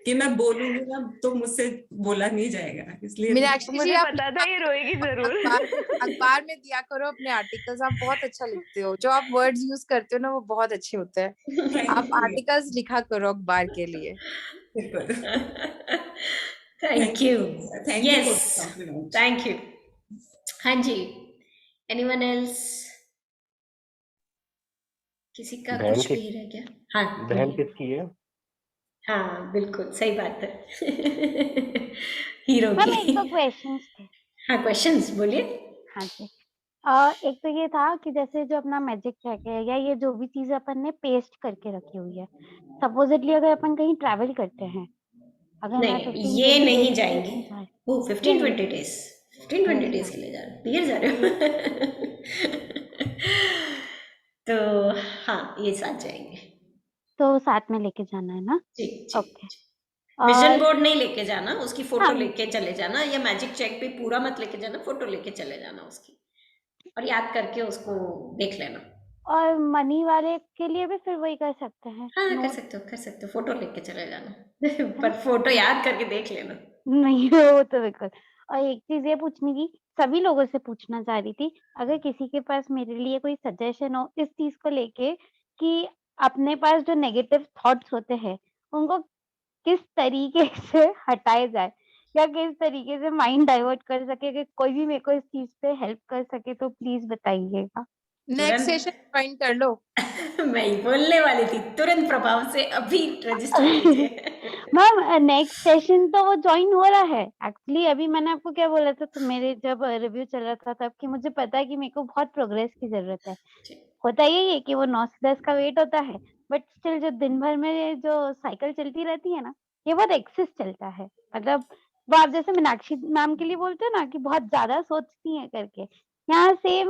K: कि मैं बोलूंगी ना तो मुझसे बोला नहीं जाएगा, इसलिए
H: मीनाक्षी जी
G: मुझे
H: आप
G: पता था ये रोएगी जरूर।
H: अखबार में दिया करो अपने आर्टिकल्स, आप बहुत अच्छा लिखते हो। जो आप वर्ड्स यूज करते हो ना वो बहुत अच्छे होते हैं। आप आर्टिकल्स लिखा करो अखबार के लिए।
A: Thank you,
K: thank you
A: yes,
K: for compliment.
A: Thank you. हाँ जी, एनीवन एल्स? किसी का
D: बहन
A: कुछ
D: की
A: भी रह गया? हाँ
D: बहन
A: बोलिए।
D: किसकी है?
A: हाँ बिल्कुल सही बात है। हीरो
F: मैम एक
A: की।
F: दो क्वेश्चंस थे।
A: हाँ क्वेश्चंस बोलिए।
F: हाँ जी, एक तो ये था कि जैसे जो अपना मैजिक चेक है या ये जो भी चीजें अपन ने पेस्ट करके रखी हुई है, सपोजिटली अगर अपन कहीं ट्रैवल करते हैं, अगर मैं
A: नहीं
F: 15-20
A: ये नहीं
F: डेज के लिए
A: जाएंगे।
F: बाहर,
A: वो
F: ये
A: 15-20
F: नहीं
A: डेज, 15-20 डेज
F: हाँ,
A: के लिए जा रहे हो, पियर जा रहे हो। तो हाँ ये साथ जाएंगे।
F: तो साथ में लेके जाना है ना?
A: ठीक ठीक।
F: ओके।
A: विजन
F: और
A: बोर्ड नहीं लेके जाना, उसकी फोटो
F: हाँ
A: लेके चले जाना, या मैजिक चेक भी पूरा मत लेके जाना, फोटो लेके चले जाना उसकी, और याद करके उसको देख लेना।
F: और मनी वाले के लिए भी फिर वही कर सकते हैं?
A: हाँ कर
F: नोट
A: सकते हो, कर सकते हो, फोटो लेके चले जाना।
F: है
A: पर
F: ना?
A: फोटो याद करके देख लेना।
F: नहीं वो तो बिल्कुल। और एक चीज ये पूछनी थी, सभी लोगों से पूछना चाह रही थी, अगर किसी के पास मेरे लिए कोई सजेशन हो इस चीज को लेके कि अपने पास जो नेगेटिव थॉट्स होते हैं उनको किस तरीके से हटाए जाए, या किस तरीके से माइंड डाइवर्ट कर सके, कि कोई भी मेरे को इस चीज पे हेल्प कर सके तो प्लीज बताइएगा।
H: नेक्स्ट
A: तुरंत
H: सेशन ज्वाइन कर लो।
A: मैं ही बोलने वाली थी, तुरंत प्रभाव से अभी रजिस्टर कीजिए।
F: मैम नेक्स्ट सेशन तो वो ज्वाइन हो रहा है एक्चुअली। अभी मैंने आपको क्या बोला था, तो मेरे जब रिव्यू चल रहा था तब कि मुझे पता है कि मेरे को बहुत प्रोग्रेस की जरूरत है। होता यही है कि वो 9 से 10 का वेट होता है, बट स्टिल जो दिन भर में जो साइकिल चलती रहती है ना, ये बहुत एक्सेस चलता है। मतलब वो आप जैसे मीनाक्षी मैम के लिए बोलते हो ना कि बहुत ज्यादा सोचती हैं करके, यहाँ सेम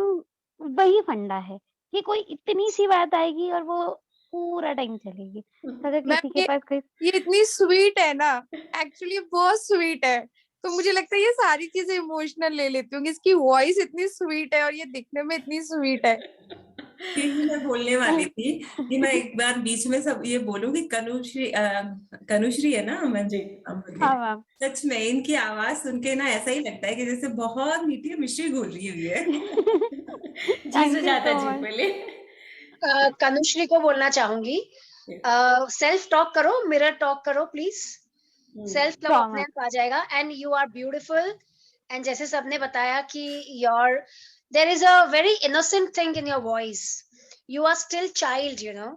F: वही फंडा है कि कोई इतनी सी बात आएगी और वो पूरा टाइम चलेगी। तो अगर
H: मैम
F: किसी के पास कोई
H: ये इतनी स्वीट है ना, एक्चुअली बहुत स्वीट है। तो मुझे लगता है ये सारी चीजें इमोशनल ले लेती होंगी। इसकी वॉइस इतनी स्वीट है और ये दिखने में इतनी स्वीट है।
K: यही मैं बोलने वाली थी कि मैं एक बार बीच में सब ये बोलूं कि कनुश्री है ना अमन
A: जी
K: हाँ मैम सच में इनकी आवाज सुन के ना ऐसा ही लगता है कि जैसे बहुत मीठी मिश्री घुल रही हुई है।
A: जी सुजाता जी बोले।
B: कनुश्री को बोलना चाहूंगी, सेल्फ टॉक करो, मिरर टॉक करो प्लीज। सेल्फ लव अपने आप आ जाएगा and you are beautiful. And जैसे सबने बताया कि your there is a very innocent thing in your voice, you are still child, you know.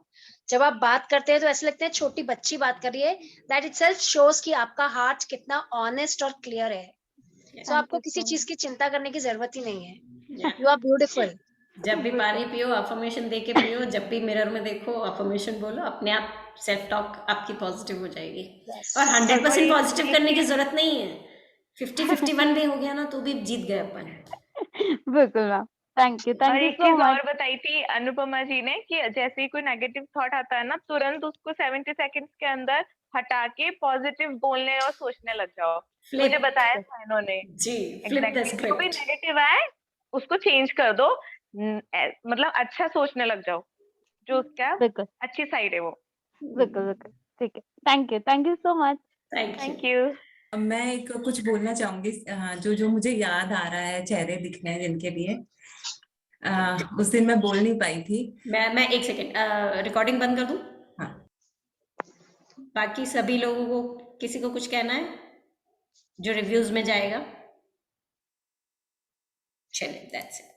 B: जब आप बात करते हैं तो ऐसे लगता है छोटी बच्ची बात कर रही है। दैट इटसेल्फ शोज कि आपका हार्ट कितना ऑनेस्ट और क्लियर है। सो आपको किसी चीज की चिंता करने की जरूरत ही नहीं है। You are beautiful.
A: जब भी पानी पियो अफर्मेशन दे के पियो, जब भी मिरर में देखो अफर्मेशन बोलो, अपने आप सेल्फ टॉक आपकी पॉजिटिव हो जाएगी। और 100% पॉजिटिव करने की जरूरत नहीं है, 50-51 भी हो गया ना तो भी जीत गए अपन।
S: बिल्कुल मैम, थैंक यू
G: और एक
S: सो
G: चीज
S: मच।
G: और बताई थी अनुपमा जी ने कि जैसे ही कोई नेगेटिव थॉट आता है ना, तुरंत उसको 70 सेकंड्स के अंदर हटा के पॉजिटिव बोलने और सोचने लग जाओ। मुझे बताया था इन्होंने
A: जी, फ्लिप द
G: एग्जैक्टली जो भी
A: स्क्रिप्ट।
G: नेगेटिव आए उसको चेंज कर दो, मतलब अच्छा सोचने लग जाओ, जो उसका
S: बिल्कुल
G: अच्छी साइड है वो।
S: बिल्कुल बिल्कुल ठीक है, thank you so much.
G: Thank you.
K: अब मैं एक कुछ बोलना चाहूंगी जो जो मुझे याद आ रहा है, चेहरे दिखने हैं जिनके लिए उस दिन मैं बोल नहीं पाई थी।
A: मैं एक सेकेंड रिकॉर्डिंग बंद कर दूं।
K: हाँ।
A: बाकी सभी लोगों को किसी को कुछ कहना है जो रिव्यूज में जाएगा? चलिए दैट्स इट।